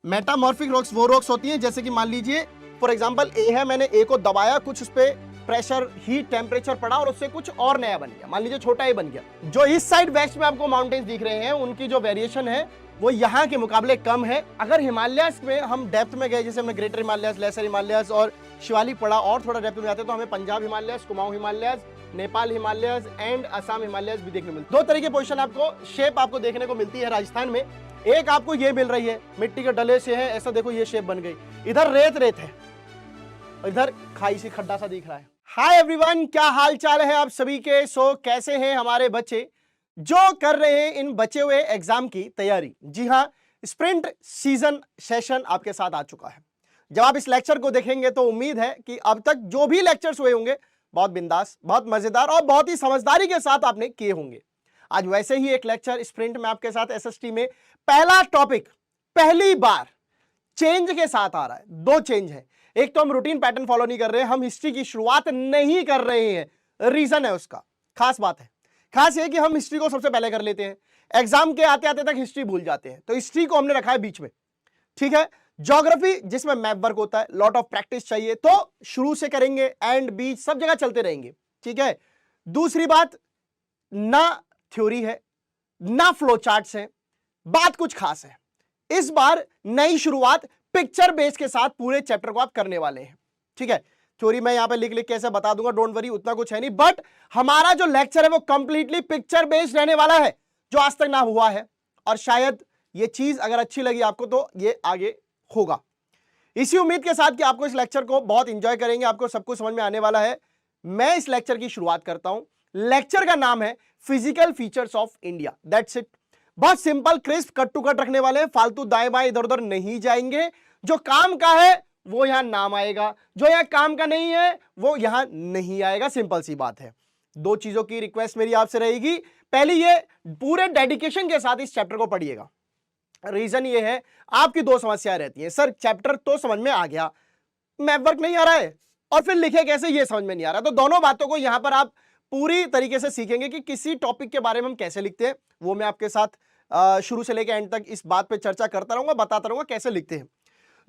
Metamorphic rocks वो rocks होती हैं जैसे कि मान लीजिए फॉर एग्जांपल ए है, मैंने ए को दबाया, कुछ उस पे प्रेशर हीट टेम्परेचर पड़ा और उससे कुछ और नया बन गया, मान लीजिए छोटा ए बन गया। जो इस साइड वेस्ट में आपको माउंटेन्स दिख रहे हैं उनकी जो वेरिएशन है वो यहाँ के मुकाबले कम है। अगर हिमालयस में हम डेप्थ में गए, जैसे हमने ग्रेटर हिमालयस, लेसर हिमालयस और शिवालिक पढ़ा और थोड़ा डेप्थ में जाते तो हमें Punjab Himalayas, Kumaon Himalayas, Nepal Himalayas and Assam Himalayas भी देखने मिलते। दो तरह के पोजीशन आपको, शेप आपको देखने को मिलती है राजस्थान में। एक आपको ये मिल रही है मिट्टी के डले से है, ऐसा देखो ये शेप बन गई, इधर रेत रेत है, इधर खाई सी खड्डा सा दिख रहा है। हाय एवरीवन, क्या हाल चाल है आप सभी के। सो कैसे हैं हमारे बच्चे जो कर रहे हैं इन बचे हुए एग्जाम की तैयारी। जी हाँ, स्प्रिंट सीजन सेशन आपके साथ आ चुका है। जब आप इस लेक्चर को देखेंगे तो उम्मीद है कि अब तक जो भी लेक्चर्स हुए होंगे बहुत बिंदास, बहुत मजेदार और बहुत ही समझदारी के साथ आपने किए होंगे। आज वैसे ही एक लेक्चर स्प्रिंट में आपके साथ एसएसटी में पहला टॉपिक पहली बार चेंज के साथ आ रहा है। दो चेंज है, एक तो हम रूटीन पैटर्न फॉलो नहीं कर रहे हैं, हम हिस्ट्री की शुरुआत नहीं कर रहे हैं। रीजन है उसका, खास बात है, खास ये कि हम हिस्ट्री को सबसे पहले कर लेते हैं, एग्जाम के आते आते तक हिस्ट्री भूल जाते हैं, तो हिस्ट्री को हमने रखा है बीच में। ठीक है, ज्योग्राफी जिसमें मैप वर्क होता है, लॉट ऑफ प्रैक्टिस चाहिए, तो शुरू से करेंगे, एंड बीच सब जगह चलते रहेंगे। ठीक है, दूसरी बात, ना थ्योरी है ना फ्लो चार्ट्स है, बात कुछ खास है। इस बार नई शुरुआत पिक्चर बेस के साथ पूरे चैप्टर को आप करने वाले हैं। ठीक है, थ्योरी मैं यहां पे लिख लिख के ऐसे बता दूंगा, डोंट वरी, उतना कुछ है नहीं, बट हमारा जो लेक्चर है वो कंप्लीटली पिक्चर बेस्ड रहने वाला है, जो आज तक ना हुआ है, और शायद ये चीज अगर अच्छी लगी आपको तो ये आगे होगा। इसी उम्मीद के साथ कि आपको इस लेक्चर को बहुत इंजॉय करेंगे, आपको सब कुछ समझ में आने वाला है, मैं इस लेक्चर की शुरुआत करता हूं। लेक्चर का नाम है physical features of India, that's it. बहुत simple, crisp, cut to cut रखने वाले हैं, फालतू दाएं बाएं इधर उधर नहीं जाएंगे। जो काम का है वो यहां नाम आएगा, जो यहां काम का नहीं है वो यहां नहीं आएगा, सिंपल सी बात है। दो चीजों की रिक्वेस्ट मेरी आपसे रहेगी, पहली ये पूरे डेडिकेशन के साथ इस चैप्टर को पढ़िएगा। रीजन ये है, आपकी दो समस्याएं रहती हैं, सर चैप्टर तो समझ में आ गया, मैप वर्क नहीं आ रहा है, और फिर लिखे कैसे ये समझ में नहीं आ रहा। तो दोनों बातों को यहां पर आप पूरी तरीके से सीखेंगे कि किसी टॉपिक के बारे में हम कैसे लिखते हैं, वो मैं आपके साथ शुरू से लेकर एंड तक इस बात पे चर्चा करता रहूंगा, बताता रहूंगा कैसे लिखते हैं।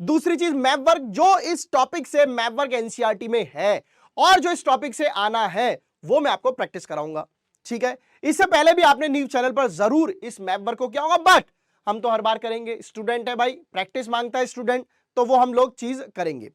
दूसरी चीज, मैप वर्क, जो इस टॉपिक से मैप वर्क एनसीईआरटी में है और जो इस टॉपिक से आना है वो मैं आपको प्रैक्टिस कराऊंगा। ठीक है, इससे पहले भी आपने न्यूज चैनल पर जरूर इस मैप वर्क को किया होगा, बट हम तो हर बार करेंगे, स्टूडेंट है भाई, प्रैक्टिस मांगता है स्टूडेंट, तो वो हम लोग चीज करेंगे।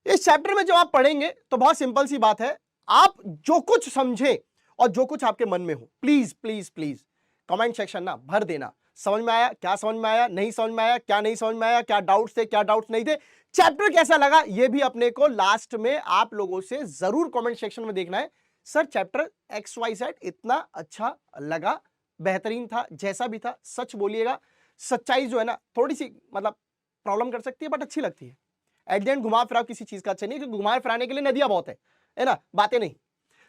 इस चैप्टर में जब आप पढ़ेंगे तो बहुत सिंपल सी बात है, आप जो कुछ समझे और जो कुछ आपके मन में हो, please please please comment section ना भर देना। समझ में आया, क्या समझ में आया, नहीं समझ में आया, क्या नहीं समझ में आया, क्या डाउट्स थे, क्या डाउट्स नहीं थे, चैप्टर कैसा लगा, ये भी अपने को लास्ट में आप लोगों से जरूर कमेंट सेक्शन में देखना है। सर चैप्टर XYZ इतना अच्छा लगा, बेहतरीन था, जैसा भी था, सच बोलिएगा। सच्चाई जो है ना थोड़ी सी मतलब प्रॉब्लम कर सकती है, बट अच्छी लगती है। एट द एंड घुमा फिरा किसी चीज का अच्छा नहीं, क्योंकि घुमा फिराने के लिए नदियां बहुत है ना, बातें नहीं।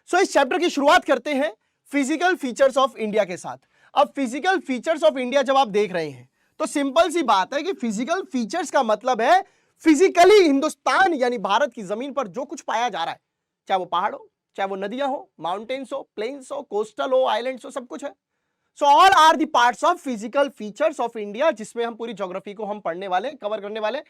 सो इस चैप्टर की शुरुआत करते हैं फिजिकल फीचर्स ऑफ इंडिया के साथ। अब फिजिकल फीचर्स ऑफ इंडिया जब आप देख रहे हैं तो सिंपल सी बात है कि फिजिकल फीचर्स का मतलब है फिजिकली हिंदुस्तान यानी भारत की जमीन पर जो कुछ पाया जा रहा है, चाहे वो पहाड़ हो, चाहे वो नदियां हो, माउंटेन्स हो, प्लेन्स हो, कोस्टल हो, आइलैंड्स हो, सब कुछ है। So all are the parts of physical features of India, जिसमें हम पूरी ज्योग्राफी को हम पढ़ने वाले, कवर करने वाले।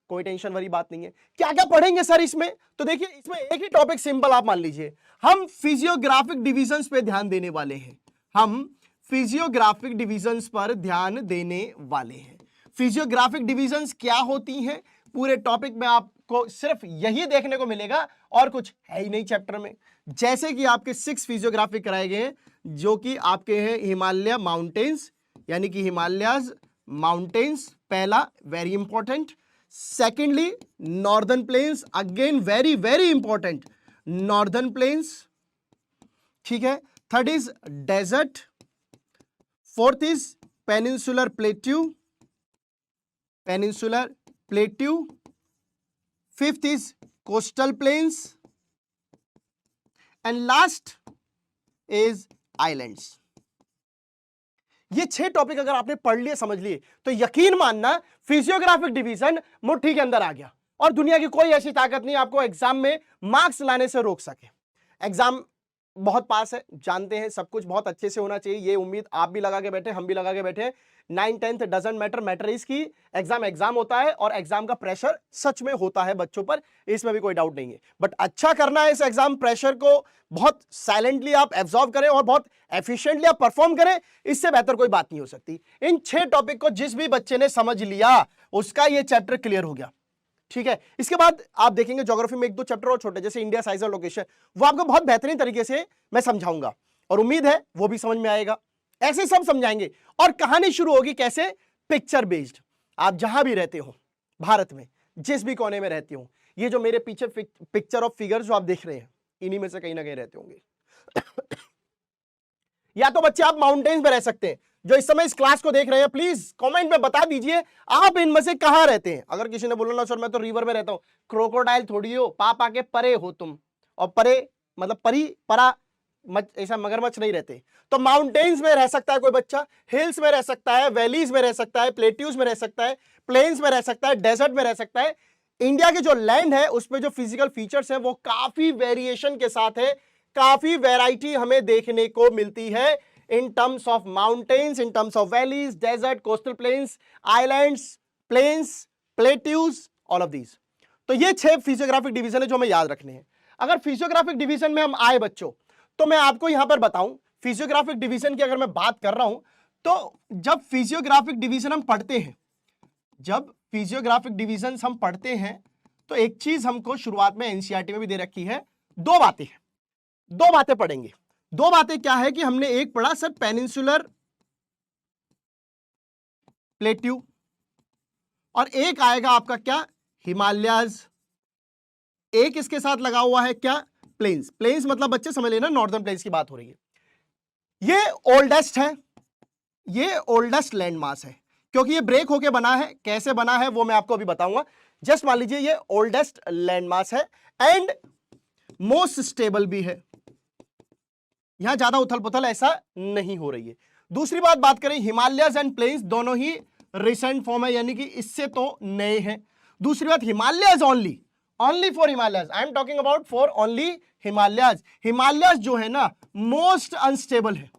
कोई टेंशन वाली बात नहीं है। क्या क्या पढ़ेंगे सर इसमें, तो देखिए इसमें एक ही टॉपिक सिंपल आप मान लीजिए, हम फिजियोग्राफिक डिविजन्स पे ध्यान देने वाले हैं। हम फिजियोग्राफिक डिविजन्स पर ध्यान देने वाले हैं। फिजियोग्राफिक डिविजन्स क्या होती हैं, पूरे टॉपिक में आपको सिर्फ यही देखने को मिलेगा और कुछ है ही नहीं चैप्टर में। जैसे कि आपके 6 फिजियोग्राफिक कराए गए हैं, जो कि आपके हैं हिमालय माउंटेन्स, यानी कि हिमालयाज माउंटेन्स, पहला very important. Secondly northern plains, again very very important, northern plains. ठीक है, third is desert, fourth is peninsular plateau, peninsular plateau, fifth is coastal plains, and last is islands. ये 6 टॉपिक अगर आपने पढ़ लिए, समझ लिए, तो यकीन मानना फिजियोग्राफिक डिवीजन मुट्ठी के अंदर आ गया और दुनिया की कोई ऐसी ताकत नहीं आपको एग्जाम में मार्क्स लाने से रोक सके। एग्जाम बहुत पास है, जानते हैं, सब कुछ बहुत अच्छे से होना चाहिए, ये उम्मीद आप भी लगा के बैठे, हम भी लगा के बैठे। 9th 10th doesn't matter, matter is की एग्जाम होता है और एग्जाम का प्रेशर सच में होता है बच्चों पर, इसमें भी कोई डाउट नहीं है। बट अच्छा करना है इस एग्जाम प्रेशर को, बहुत साइलेंटली आप एब्जॉर्व करें और बहुत एफिशिएंटली आप परफॉर्म करें, इससे बेहतर कोई बात नहीं हो सकती। इन 6 टॉपिक को जिस भी बच्चे ने समझ लिया उसका ये चैप्टर क्लियर हो गया, ठीक है। इसके बाद आप देखेंगे ज्योग्राफी में 1-2 चैप्टर और छोटे, जैसे इंडिया साइज और लोकेशन, वो आपको बहुत बेहतरीन तरीके से मैं समझाऊंगा और उम्मीद है वो भी समझ में आएगा। ऐसे सब समझाएंगे और कहानी शुरू होगी कैसे, पिक्चर बेस्ड। आप जहां भी रहते हो भारत में, जिस भी कोने में रहते हो, ये जो मेरे पीछे पिक्चर ऑफ फिगर्स जो आप देख रहे हैं, इन्हीं में से कहीं ना कहीं रहते होंगे। या तो बच्चे आप माउंटेन्स में रह सकते हैं, जो इस समय इस क्लास को देख रहे हैं, प्लीज कमेंट में बता दीजिए आप इनमें से कहां रहते हैं। अगर किसी ने बोला ना सर मैं तो रिवर में रहता हूं, क्रोकोडाइल थोड़ी हो, पापा के परे हो तुम, और परे मतलब परी परा ऐसा मगरमच्छ नहीं रहते। तो माउंटेन्स में रह सकता है कोई बच्चा, हिल्स में रह सकता है, वैलीज में रह सकता है, प्लेट्यूज में रह सकता है, प्लेन्स में रह सकता है, डेजर्ट में रह सकता है। इंडिया की जो लैंड है उसमें जो फिजिकल फीचर्स है वो काफी वेरिएशन के साथ है, काफी वैरायटी हमें देखने को मिलती है in terms of mountains, in terms of valleys, desert, coastal plains, islands, plains, plateaus, all of these। तो ये 6 फिजियोग्राफिक डिवीजन है जो हमें याद रखने हैं। अगर फिजियोग्राफिक डिवीजन में हम आए बच्चों, तो मैं आपको यहां पर बताऊं, फिजियोग्राफिक डिवीजन की अगर मैं बात कर रहा हूं, तो जब फिजियोग्राफिक डिवीजन हम पढ़ते हैं, जब फिजियोग्राफिक डिवीजन हम पढ़ते हैं, तो एक चीज हमको शुरुआत में एनसीईआरटी में भी दे रखी है, दो बातें पढ़ेंगे। दो बातें क्या है कि हमने एक पढ़ा सर पेनिनसुलर प्लेट्यू, और एक आएगा आपका क्या, हिमालयाज। एक इसके साथ लगा हुआ है क्या, प्लेन्स। प्लेन्स मतलब बच्चे समझ लेना नॉर्दर्न प्लेन्स की बात हो रही है। ये ओल्डेस्ट है, ये ओल्डेस्ट लैंड मास है, क्योंकि ये ब्रेक होके बना है। कैसे बना है वो मैं आपको अभी बताऊंगा। जस्ट मान लीजिए ये ओल्डेस्ट लैंड मास है एंड मोस्ट स्टेबल भी है, यहां ज्यादा उथल पुथल ऐसा नहीं हो रही है। दूसरी बात करें, हिमालयस एंड प्लेन्स दोनों ही रिसेंट फॉर्म है, यानी कि इससे तो नए हैं। दूसरी बात, Himalayas only for Himalayas, I am talking about for only Himalayas. Himalayas जो है ना मोस्ट अनस्टेबल है,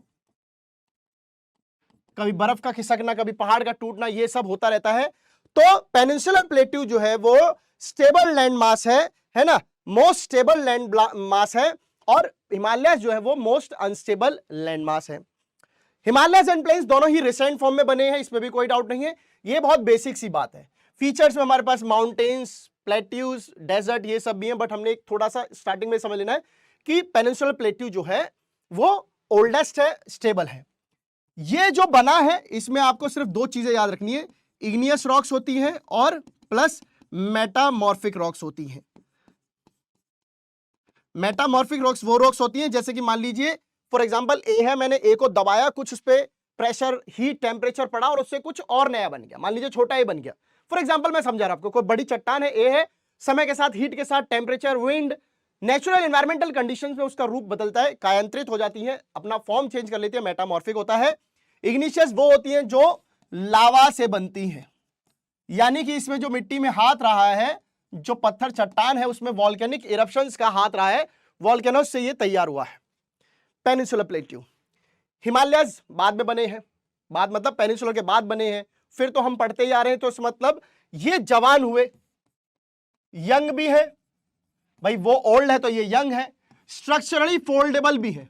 कभी बर्फ का खिसकना, कभी पहाड़ का टूटना, ये सब होता रहता है। तो पेनिनसुलर प्लेट्यू जो है वो स्टेबल लैंड मास है ना, मोस्ट स्टेबल लैंड मास है, और हिमालयस जो है वो मोस्ट अनस्टेबल लैंड मास है। हिमालयस एंड प्लेन्स दोनों ही रिसेंट फॉर्म में बने हैं, इसमें भी कोई डाउट नहीं है। ये बहुत बेसिक सी बात है। फीचर्स में हमारे पास माउंटेन्स, प्लेट्यूज, डेजर्ट ये सब भी हैं, बट हमने एक थोड़ा सा स्टार्टिंग में समझ लेना है कि पेनिनसुलर प्लेट्यू जो है वो ओल्डेस्ट है, स्टेबल है। ये जो बना है इसमें आपको सिर्फ 2 चीजें याद रखनी है, इग्नियस रॉक्स होती हैं और प्लस मेटामॉर्फिक रॉक्स होती हैं। मेटामॉर्फिक रॉक्स वो रॉक्स होती हैं, जैसे कि मान लीजिए फॉर एग्जांपल ए है, मैंने ए को दबाया, कुछ उस पे प्रेशर, हीट, टेम्परेचर पड़ा और उससे कुछ और नया बन गया, मान लीजिए छोटा ए बन गया। फॉर एग्जांपल मैं समझा रहा आपको, कोई बड़ी चट्टान है, ए है, समय के साथ, हीट के साथ, temperature, wind, natural environmental conditions में उसका रूप बदलता है, कायांतरित हो जाती है, अपना फॉर्म चेंज कर लेती है, मेटामॉर्फिक होता है। इग्निशियस वो होती हैं जो लावा से बनती हैं, यानी कि इसमें जो मिट्टी में हाथ रहा है, जो पत्थर चट्टान है उसमें वॉल्केनिक इरप्शंस का हाथ रहा है, वॉल्केनोस से ये तैयार हुआ है पेनिनसुलर प्लेट्यू। हिमालयस बाद में बने हैं, बाद मतलब पेनिनसुलर के बाद बने हैं, फिर तो हम पढ़ते ही आ रहे हैं, तो इस मतलब ये जवान हुए, यंग भी है भाई, वो ओल्ड है तो ये यंग है, स्ट्रक्चरली फोल्डेबल भी है,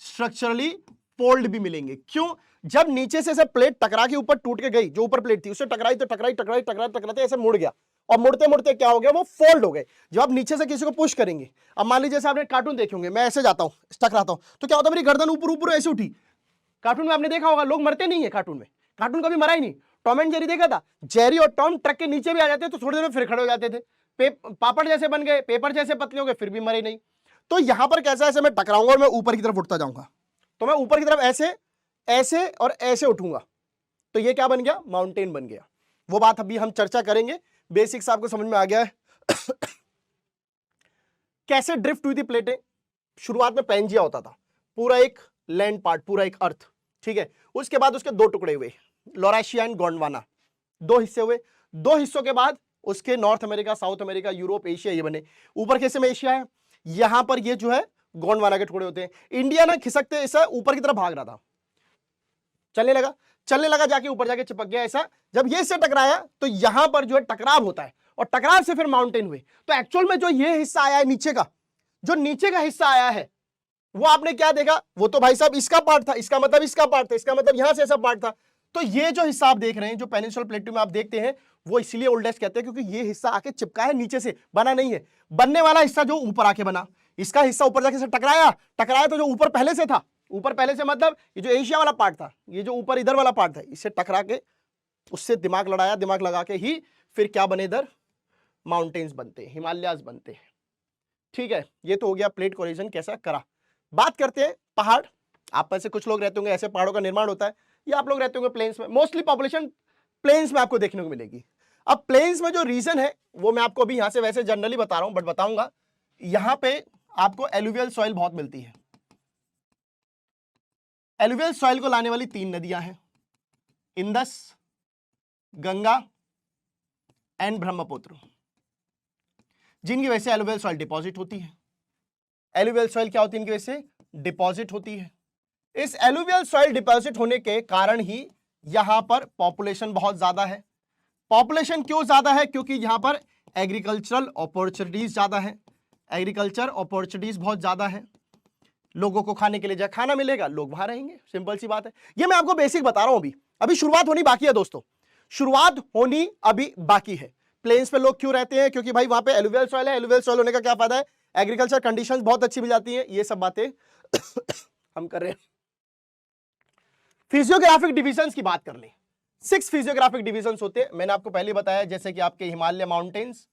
स्ट्रक्चरली फोल्ड भी मिलेंगे। क्यों? जब नीचे से प्लेट टकरा के ऊपर टूट के गई, जो ऊपर प्लेट थी उससे टकराई तो टकराते ऐसे मुड़ गया, और मुड़ते मुड़ते क्या हो गया, वो फोल्ड हो गए। जब आप नीचे से किसी को पुश करेंगे, अब मान लीजिए जैसे आपने कार्टून देखे होंगे, मैं ऐसे जाता हूं, टकराता हूं, तो क्या होता है, मेरी गर्दन ऊपर ऊपर ऐसे उठी। कार्टून में आपने देखा होगा, लोग मरते नहीं है कार्टून में, कार्टून कभी मरा ही नहीं। टॉम एंड जेरी देखा था, जेरी और टॉम ट्रक के नीचे भी आ जाते तो थोड़ी देर में फिर खड़े हो जाते थे, पापड़ जैसे बन गए, पेपर जैसे पतले हो गए, फिर भी मरे नहीं। तो यहां पर कैसा, ऐसे मैं टकराऊंगा और मैं ऊपर की तरफ उठता जाऊंगा, तो मैं ऊपर की तरफ ऐसे ऐसे और ऐसे उठूंगा, तो ये क्या बन गया, माउंटेन बन गया। वो बात अभी हम चर्चा करेंगे, बेसिक्स आपको समझ में आ गया है। कैसे ड्रिफ्ट हुई थी प्लेटें? शुरुआत में पैंजिया होता था, पूरा एक लैंड पार्ट, पूरा एक अर्थ, ठीक है। उसके बाद उसके 2 टुकड़े हुए, लॉरेशिया एंड गोंडवाना, 2 हिस्से हुए। 2 हिस्सों के बाद उसके north America, south America, Europe, Asia ये बने। ऊपर कैसे में एशिया है, यहां पर ये जो है गोंडवाना के टुकड़े होते हैं। इंडिया ना खिसकते ऐसा ऊपर की तरफ भाग रहा था, चलने लगा जाके ऊपर जाके चिपक गया ऐसा। जब ये इससे टकराया तो यहां पर जो है टकराव होता है और टकराव से फिर माउंटेन हुए। तो एक्चुअल में जो ये हिस्सा आया है नीचे का, जो नीचे का हिस्सा आया है वो आपने क्या देखा, वो तो भाई साहब इसका पार्ट था, इसका मतलब इसका पार्ट था, इसका मतलब यहां से ऐसा पार्ट था। तो ये जो हिस्सा आप देख रहे हैं, जो पेनिनसुलर प्लेटू में आप देखते हैं, वो इसलिए ओल्डेस्ट कहते हैं क्योंकि ये हिस्सा आके चिपका है नीचे से, बना नहीं है। बनने वाला हिस्सा जो ऊपर आके बना, इसका हिस्सा ऊपर जाके टकराया तो जो ऊपर पहले से था, ऊपर पहले से मतलब ये जो एशिया वाला पार्ट था, ये जो ऊपर इधर वाला पार्ट था, इससे टकरा के उससे दिमाग लड़ाया, दिमाग लगा के ही फिर क्या बने, इधर माउंटेन्स बनते हैं, हिमालयाज बनते हैं। ठीक है, ये तो हो गया प्लेट कोलिजन कैसा करा। बात करते हैं पहाड़। आप में से कुछ लोग रहते होंगे ऐसे पहाड़ों का निर्माण होता है, या आप लोग रहते होंगे प्लेन्स में। मोस्टली पॉपुलेशन प्लेन्स में आपको देखने को मिलेगी। अब प्लेन्स में जो रीजन है वो मैं आपको अभी यहां से वैसे जनरली बता रहा हूं, बट बताऊंगा। यहां पे आपको एलुवियल सॉइल बहुत मिलती है। एलुवियल सॉइल को लाने वाली 3 नदियां हैं, इंदस, गंगा एंड ब्रह्मपुत्र, जिनकी वजह से एलुवियल सॉइल डिपॉजिट होती है। एलुवियल सॉइल क्या होती है, इनकी वजह से डिपॉजिट होती है। इस एलुवियल सॉइल डिपॉजिट होने के कारण ही यहां पर पॉपुलेशन बहुत ज्यादा है। पॉपुलेशन क्यों ज्यादा है, क्योंकि यहां पर एग्रीकल्चरल अपॉर्चुनिटीज ज्यादा है। एग्रीकल्चर अपॉर्चुनिटीज बहुत ज्यादा है, लोगों को खाने के लिए जहां खाना मिलेगा लोग वहां रहेंगे, सिंपल सी बात है। ये मैं आपको बेसिक बता रहा हूं, अभी शुरुआत होनी बाकी है दोस्तों, शुरुआत होनी अभी बाकी है। प्लेन्स पे लोग क्यों रहते हैं, क्योंकि भाई वहां पे एलुवियल सॉइल है। एलुवियल सॉइल होने का क्या फायदा है, एग्रीकल्चर कंडीशंस बहुत अच्छी मिल जाती हैं। ये सब बातें हम कर रहे हैं। फिजियोग्राफिक डिविजन्स की बात कर लें, 6 फिजियोग्राफिक डिविजन्स होते हैं। मैंने आपको पहले बताया, जैसे कि आपके हिमालय माउंटेन्स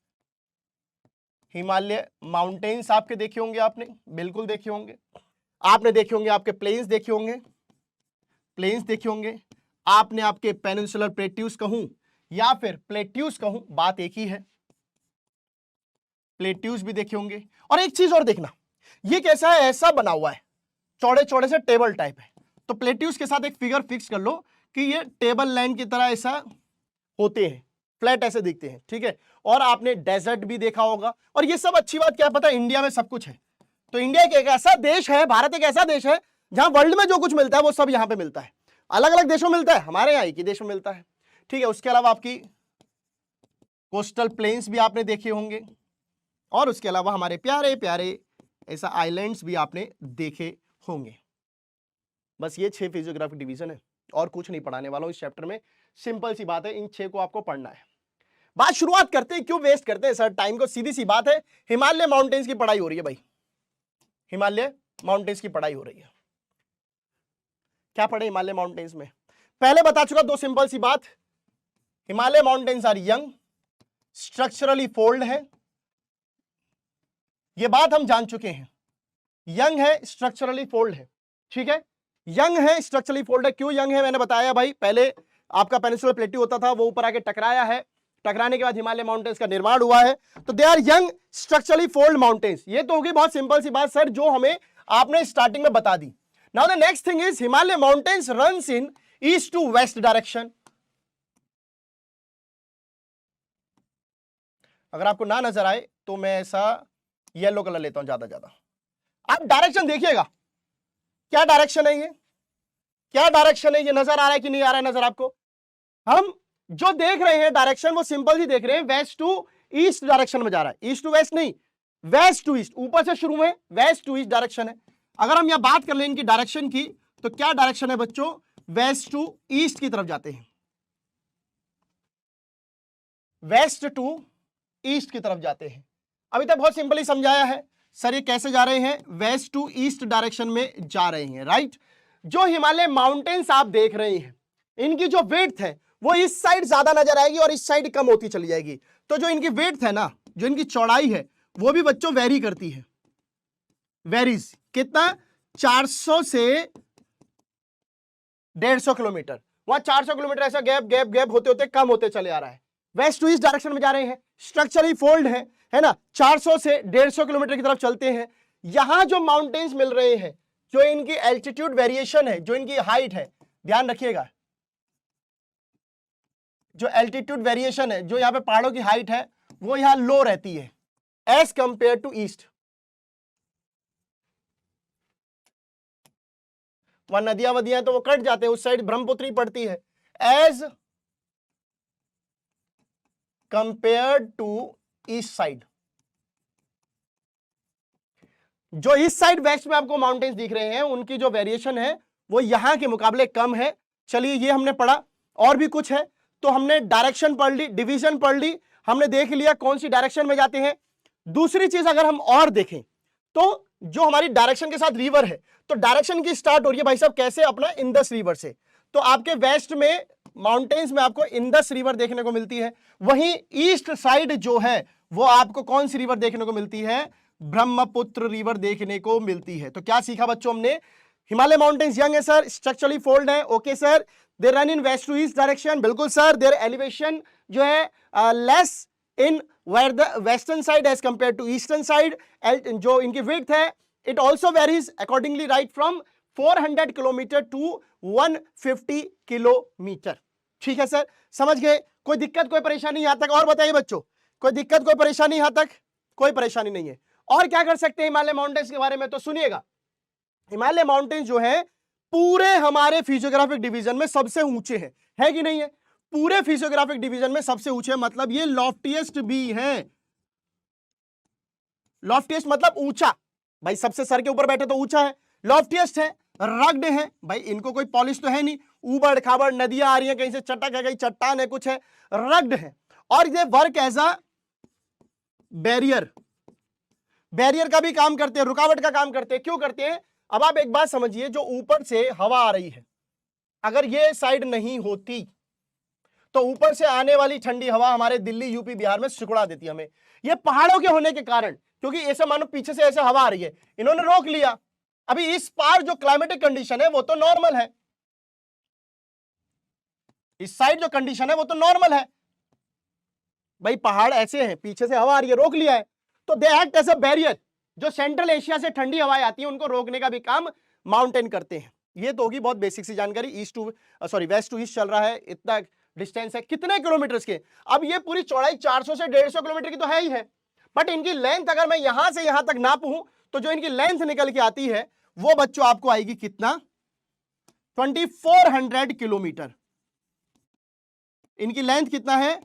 आपके देखे होंगे, आपने बिल्कुल देखे होंगे। आपने देखे होंगे आपके प्लेन्स देखे होंगे। आपने आपके पेनिनसुलर प्लेट्यूज कहूं या फिर प्लेट्यूज कहूं, बात एक ही है, प्लेट्यूज भी देखे होंगे। और एक चीज और देखना, ये कैसा है, ऐसा बना हुआ है, चौड़े चौड़े से टेबल टाइप है। तो प्लेट्यूज के साथ एक फिगर फिक्स कर लो कि ये टेबल लाइन की तरह ऐसा होते हैं, फ्लैट ऐसे दिखते हैं, ठीक है। और आपने डेजर्ट भी देखा होगा। और ये सब अच्छी बात क्या पता है, इंडिया में सब कुछ है। तो इंडिया एक ऐसा देश है, भारत एक ऐसा देश है जहां वर्ल्ड में जो कुछ मिलता है वो सब यहां पे मिलता है। अलग अलग देशों में मिलता है, हमारे यहाँ एक ही देश में मिलता है, ठीक है। उसके अलावा आपकी कोस्टल प्लेन्स भी आपने देखे होंगे, और उसके अलावा हमारे प्यारे प्यारे ऐसा आइलैंड्स भी आपने देखे होंगे। बस ये 6 फिजियोग्राफिक डिवीजन है, और कुछ नहीं पढ़ाने वाला हूं इस चैप्टर में। सिंपल सी बात है, इन 6 को आपको पढ़ना है। बात शुरुआत करते हैं, क्यों वेस्ट करते हैं सर टाइम को, सीधी सी बात है, हिमालय माउंटेन्स की पढ़ाई हो रही है भाई, हिमालय माउंटेन्स की पढ़ाई हो रही है। क्या पढ़े हिमालय माउंटेन्स में, पहले बता चुका 2 सिंपल सी बात, Himalaya mountains are young, structurally fold है, ये बात हम जान चुके हैं। यंग है, स्ट्रक्चरली फोल्ड है, ठीक है। यंग है, स्ट्रक्चरली फोल्ड है। क्यों यंग है, मैंने बताया भाई, पहले आपका पेनिनसुलर प्लेट्यू होता था, वो ऊपर आके टकराया है, टकराने के बाद हिमालय माउंटेन्स का निर्माण हुआ है। तो they are young structurally fold mountains. ये तो होगी बहुत सिंपल सी बात सर, जो हमें आपने स्टार्टिंग में बता दी। Now the next thing is Himalaya mountains runs in east to west direction. अगर आपको ना नजर आए तो मैं ऐसा येलो कलर लेता हूं ज्यादा। आप डायरेक्शन देखिएगा, क्या डायरेक्शन है ये, क्या डायरेक्शन है ये, नजर आ रहा है कि नहीं आ रहा है नजर आपको। हम जो देख रहे हैं डायरेक्शन वो सिंपल ही देख रहे हैं, वेस्ट टू ईस्ट डायरेक्शन में जा रहा है, ईस्ट टू वेस्ट नहीं, वेस्ट टू ईस्ट, ऊपर से शुरू में वेस्ट टू ईस्ट डायरेक्शन है। अगर हम यहां बात कर लें इनकी डायरेक्शन की, तो क्या डायरेक्शन है बच्चों, वेस्ट टू ईस्ट की तरफ जाते हैं, वेस्ट टू ईस्ट की तरफ जाते हैं। अभी तक बहुत सिंपली समझाया है सर, ये कैसे जा रहे हैं, वेस्ट टू ईस्ट डायरेक्शन में जा रहे हैं, राइट। जो हिमालय माउंटेन्स आप देख रहे हैं, इनकी जो विड्थ है वो इस साइड ज्यादा नजर आएगी और इस साइड कम होती चली जाएगी। तो जो इनकी विड्थ है ना, जो इनकी चौड़ाई है, वो भी बच्चों वेरी करती है, वेरीज कितना, 400 से 150 किलोमीटर। वहां 400 किलोमीटर ऐसा गैप गैप गैप होते होते कम होते चले आ रहा है, वेस्ट टू ईस्ट डायरेक्शन में जा रहे हैं, स्ट्रक्चरली फोल्ड है ना, 400 से 150 किलोमीटर की तरफ चलते हैं। यहां जो माउंटेन्स मिल रहे हैं, जो इनकी एल्टीट्यूड वेरिएशन है, जो इनकी हाइट है, ध्यान रखिएगा, जो एल्टीट्यूड वेरिएशन है, जो यहां पे पहाड़ों की हाइट है, वो यहां लो रहती है एज कंपेयर टू ईस्ट। वहां नदियां वदियां तो वो कट जाते हैं, उस साइड ब्रह्मपुत्री पड़ती है, as compared to east side. जो ईस्ट साइड वेस्ट में आपको माउंटेन्स दिख रहे हैं उनकी जो वेरिएशन है वो यहां के मुकाबले कम है। चलिए ये हमने पढ़ा, और भी कुछ है तो हमने डायरेक्शन पढ़ ली, डिवीजन पढ़ ली, हमने देख लिया कौन सी डायरेक्शन में जाते हैं। दूसरी चीज अगर हम और देखें तो जो हमारी डायरेक्शन के साथ रिवर है, तो डायरेक्शन की स्टार्ट हो रही है भाई साहब कैसे, अपना इंदस रिवर से। तो आपके वेस्ट में माउंटेन्स में आपको इंदस रिवर देखने को मिलती है, वहीं ईस्ट साइड जो है वो आपको कौन सी रिवर देखने को मिलती है, ब्रह्मपुत्र रिवर देखने को मिलती है। तो क्या सीखा बच्चों हमने, हिमालय माउंटेन्स यंग है सर, स्ट्रक्चरली फोल्ड है, okay sir, they run in west to east direction, बिल्कुल सर, देयर एलिवेशन जो है less in where the western side as compare to eastern side, जो इनकी विड्थ है it also varies accordingly right from 400 kilometre to 150 kilometre. ठीक है sir, समझ गए, कोई दिक्कत कोई परेशानी यहां तक, और बताइए बच्चों कोई दिक्कत कोई परेशानी यहां तक, कोई परेशानी नहीं है। और क्या कर सकते हैं हिमालय माउंटेन्स के बारे में, तो सुनिएगा, हिमालय माउंटेन्स जो है पूरे हमारे फिजियोग्राफिक डिवीजन में सबसे ऊंचे हैं, है कि नहीं है, पूरे फिजियोग्राफिक डिवीजन में सबसे ऊंचे, मतलब ये लॉफ्टिएस्ट भी है। लॉफ्टिएस्ट मतलब ऊंचा, भाई सबसे सर के ऊपर बैठे तो ऊंचा है, लॉफ्टिएस्ट है, रग्ड है, भाई इनको कोई पॉलिश तो है नहीं, ऊबड़ खाबड़ नदियां आ रही हैं, कहीं से चटक है, कहीं चट्टान है, कुछ है, रग्ड है। और ये work as a barrier, barrier का भी काम करते हैं, रुकावट का काम करते हैं। क्यों करते हैं, अब आप एक बात समझिए, जो ऊपर से हवा आ रही है, अगर ये साइड नहीं होती तो ऊपर से आने वाली ठंडी हवा हमारे दिल्ली यूपी बिहार में सिकुड़ा देती हमें। ये पहाड़ों के होने के कारण, क्योंकि ऐसे मानो पीछे से ऐसे हवा आ रही है, इन्होंने रोक लिया। अभी इस पार जो क्लाइमेटिक कंडीशन है वो तो नॉर्मल है, इस साइड जो कंडीशन है वो तो नॉर्मल है, भाई पहाड़ ऐसे हैं, पीछे से हवा आ रही है, रोक लिया है, तो they act as a barrier. जो सेंट्रल एशिया से ठंडी हवाएं आती हैं उनको रोकने का भी काम माउंटेन करते हैं। ये तो होगी बहुत बेसिक सी जानकारी। East to west to east चल रहा है, इतना डिस्टेंस है, कितने किलोमीटर के, अब ये पूरी चौड़ाई 400 से 150 किलोमीटर की तो है ही है, बट इनकी लेंथ अगर मैं यहां से यहां तक नापूं तो जो इनकी लेंथ निकल के आती है वो बच्चों आपको आएगी कितना, 2400 किलोमीटर। इनकी लेंथ कितना है,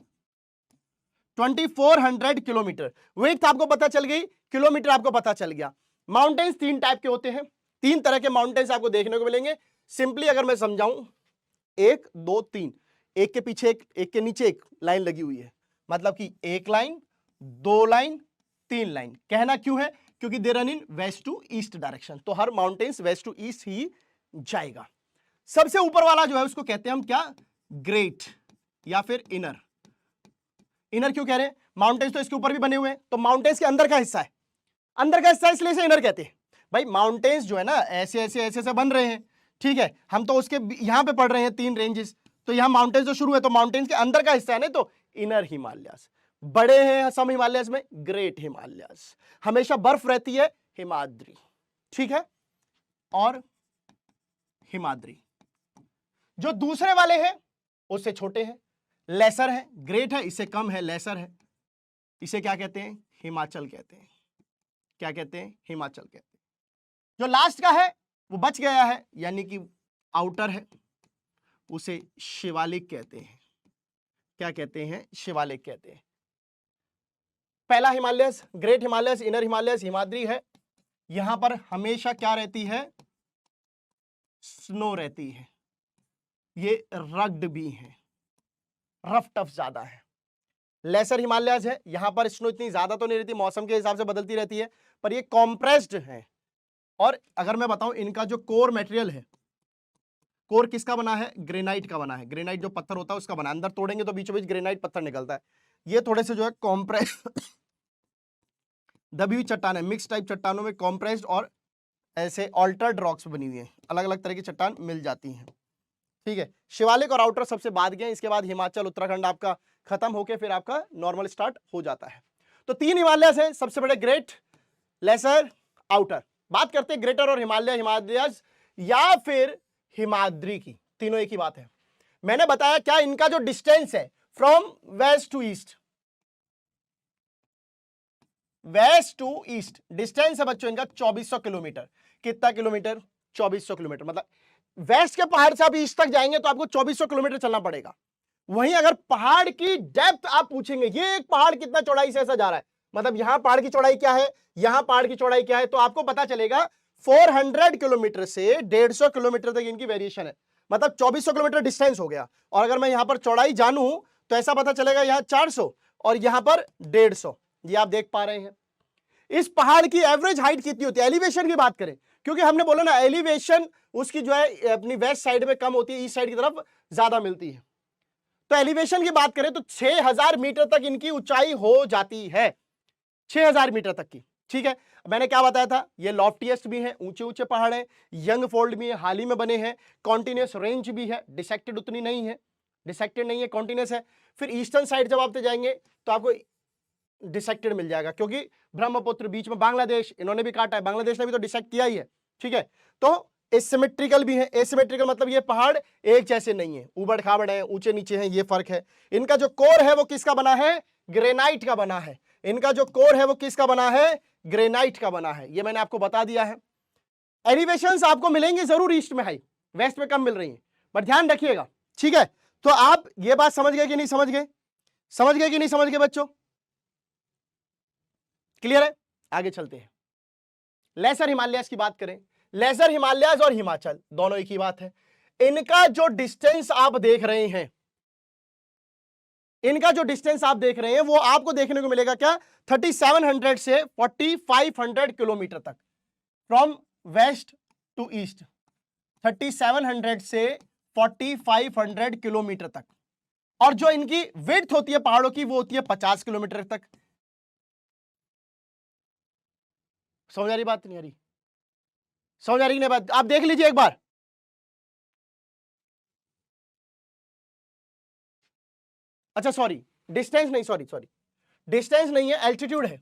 2400 किलोमीटर। विड्थ आपको पता चल गई, किलोमीटर आपको पता चल गया। माउंटेन्स तीन टाइप के होते हैं, तीन तरह के माउंटेन्स आपको देखने को मिलेंगे। सिंपली अगर मैं समझाऊं, 1 2 3, एक के पीछे एक के नीचे एक लाइन लगी हुई है, मतलब कि एक लाइन, दो लाइन, तीन लाइन। कहना क्यों है, क्योंकि they run in west to east direction, तो हर माउंटेन्स वेस्ट टू ईस्ट ही जाएगा। सबसे ऊपर वाला जो है उसको कहते हैं हम क्या, ग्रेट या फिर इनर। इनर क्यों कह रहे हैं, माउंटेन्स तो इसके ऊपर भी बने हुए हैं, तो माउंटेन्स के अंदर का हिस्सा है, अंदर का हिस्सा इसलिए इसे इनर कहते हैं। भाई माउंटेन्स जो है ना ऐसे ऐसे ऐसे ऐसे बन रहे हैं, ठीक है, हम तो उसके यहां पे पढ़ रहे हैं 3 रेंजेस, तो यहां माउंटेन्स जो शुरू है तो माउंटेन्स के अंदर का हिस्सा है ना, तो इनर हिमालयस। बड़े हैं सम हिमालयस में ग्रेट हिमालयस, हमेशा बर्फ रहती है हिमाद्री, ठीक है, और हिमाद्री। जो दूसरे वाले हैं उससे छोटे हैं, लेसर है, ग्रेट है इससे कम है, लेसर है, इसे क्या कहते हैं, हिमाचल कहते हैं। क्या कहते हैं, हिमाचल कहते हैं। जो लास्ट का है वो बच गया है, यानी कि आउटर है, उसे शिवालिक कहते हैं। क्या कहते हैं, शिवालिक कहते हैं। पहला Himalayas, great Himalayas, inner Himalayas, Himadri है, यहां पर हमेशा क्या रहती है, स्नो रहती है, ये रग्ड भी है, रफ टफ ज्यादा है। लेसर हिमालयस है, यहां पर स्नो इतनी ज्यादा तो नहीं रहती, मौसम के हिसाब से बदलती रहती है, पर ये कॉम्प्रेस्ड है। और अगर मैं बताऊं इनका जो कोर मटेरियल है, कोर किसका बना है, ग्रेनाइट का बना है। ग्रेनाइट जो पत्थर होता है उसका बना है, अंदर तोड़ेंगे तो बीचों बीच ग्रेनाइट पत्थर निकलता है। ये थोड़े से जो है कॉम्प्रेस दबी हुई चट्टान है, मिक्स टाइप चट्टानों में कॉम्प्रेस्ड और ऐसे ऑल्टर्ड रॉक्स बनी हुई है, अलग अलग तरह की चट्टान मिल जाती हैं, ठीक है। शिवालिक और आउटर सबसे बाद गए, इसके बाद हिमाचल उत्तराखंड आपका खत्म होके फिर आपका नॉर्मल स्टार्ट हो जाता है। तो 3 हिमालयस हैं, सबसे बड़े ग्रेट, लेसर, आउटर। बात करते हैं ग्रेटर और हिमालयस या फिर हिमाद्री की, तीनों एक ही बात है। मैंने बताया क्या इनका जो डिस्टेंस है from west to east, west to east distance है बच्चों इनका 2400 किलोमीटर। कितना किलोमीटर, 2400 किलोमीटर। मतलब वेस्ट के पहाड़ से आप ईस्ट तक जाएंगे तो आपको 2400 किलोमीटर चलना पड़ेगा। वहीं अगर पहाड़ की डेप्थ आप पूछेंगे, ये एक पहाड़ कितना चौड़ाई से ऐसा जा रहा है, मतलब यहां पहाड़ की चौड़ाई क्या है, यहां पहाड़ की चौड़ाई क्या है, तो आपको पता चलेगा 400 किलोमीटर से 150 किलोमीटर तक इनकी वेरिएशन है, मतलब 2400 किलोमीटर डिस्टेंस हो गया। और अगर मैं यहां पर चौड़ाई जानूं तो ऐसा पता चलेगा यहां 400 और यहां पर 150, ये आप देख पा रहे हैं। इस पहाड़ की एवरेज हाइट कितनी होती है, एलिवेशन की बात करें, क्योंकि हमने बोला ना एलिवेशन उसकी जो है अपनी वेस्ट साइड में कम होती है, ईस्ट साइड की तरफ ज्यादा मिलती है। तो एलिवेशन की बात करें तो 6000 मीटर तक इनकी ऊंचाई हो जाती है, 6000 मीटर तक की। ठीक है, मैंने क्या बताया था, ये लॉफ्टीएस्ट भी है, ऊंचे ऊंचे पहाड़ है, यंग फोल्ड भी है, हाल ही में बने हैं, कॉन्टिन्यूस रेंज भी है, डिसेक्टेड उतनी नहीं है, डिसेक्टेड नहीं है, कॉन्टिन्यूस है। फिर ईस्टर्न साइड जब आप जाएंगे तो आपको डिसेक्टेड मिल जाएगा, क्योंकि ब्रह्मपुत्र बीच में बांग्लादेश इन्होंने भी काटा है, बांग्लादेश ने भी तो डिसेक्ट किया ही है। ठीक है, तो एसिमेट्रिकल भी है, एसिमेट्रिकल मतलब ये पहाड़ एक जैसे नहीं है, उबड़ खाबड़ है, ऊंचे नीचे हैं, ये फर्क है। इनका जो कोर है वो किसका बना है, ग्रेनाइट का बना है, इनका जो कोर है वो किसका बना है, ग्रेनाइट का बना है, ये मैंने आपको बता दिया है। एलिवेशंस आपको मिलेंगे जरूर ईस्ट में हाई, वेस्ट में कम मिल रही है, पर ध्यान रखिएगा। ठीक है, तो आप ये बात समझ गए कि नहीं समझ गए, समझ गए कि नहीं समझ गए बच्चों, क्लियर है? आगे चलते हैं। लेसर हिमालयाज की बात करें, लेसर हिमालयाज और हिमाचल दोनों एक ही बात है। इनका जो डिस्टेंस आप देख रहे हैं, इनका जो डिस्टेंस आप देख रहे हैं वो आपको देखने को मिलेगा क्या, 3700 से 4500 किलोमीटर तक, फ्रॉम वेस्ट टू ईस्ट, 3700 से 4500 किलोमीटर तक। और जो इनकी विड्थ होती है पहाड़ों की वो होती है 50 किलोमीटर तक। समझ आ रही बात, नहीं आ रही, समझ आ रही नहीं बात, आप देख लीजिए एक बार। अच्छा सॉरी, डिस्टेंस नहीं, सॉरी सॉरी, डिस्टेंस नहीं है, एल्टीट्यूड है,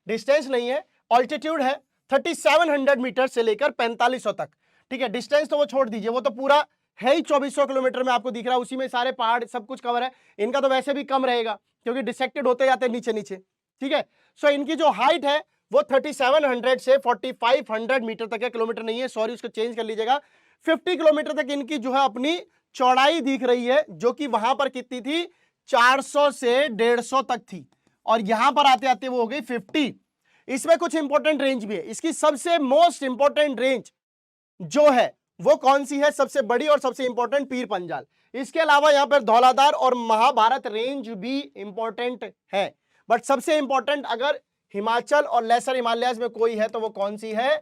डिस्टेंस नहीं है, ऑल्टीट्यूड है। 3700 मीटर से लेकर 4500 तक। ठीक है, डिस्टेंस तो वो छोड़ दीजिए, वो तो पूरा है ही 2400 किलोमीटर में आपको दिख रहा है, उसी में सारे पहाड़ सब कुछ कवर है। इनका तो वैसे भी कम रहेगा क्योंकि डिसेक्टेड होते जाते हैं नीचे नीचे। ठीक है, सो इनकी जो हाइट है वो 3700 से 4500 मीटर तक है, किलोमीटर नहीं है, सॉरी उसको चेंज कर लीजिएगा। 50 किलोमीटर तक इनकी जो है अपनी चौड़ाई दिख रही है, जो कि वहां पर कितनी थी, 400 से 150 तक थी, और यहां पर आते आते वो हो गई 50। इसमें कुछ इंपॉर्टेंट रेंज भी है, इसकी सबसे मोस्ट इंपॉर्टेंट रेंज जो है वो कौन सी है, सबसे बड़ी और सबसे इंपॉर्टेंट पीर पंजाल। इसके अलावा यहां पर धौलाधार और महाभारत रेंज भी इंपॉर्टेंट है, बट सबसे इंपॉर्टेंट अगर हिमाचल और लेसर हिमालयाज में कोई है तो वो कौन सी है,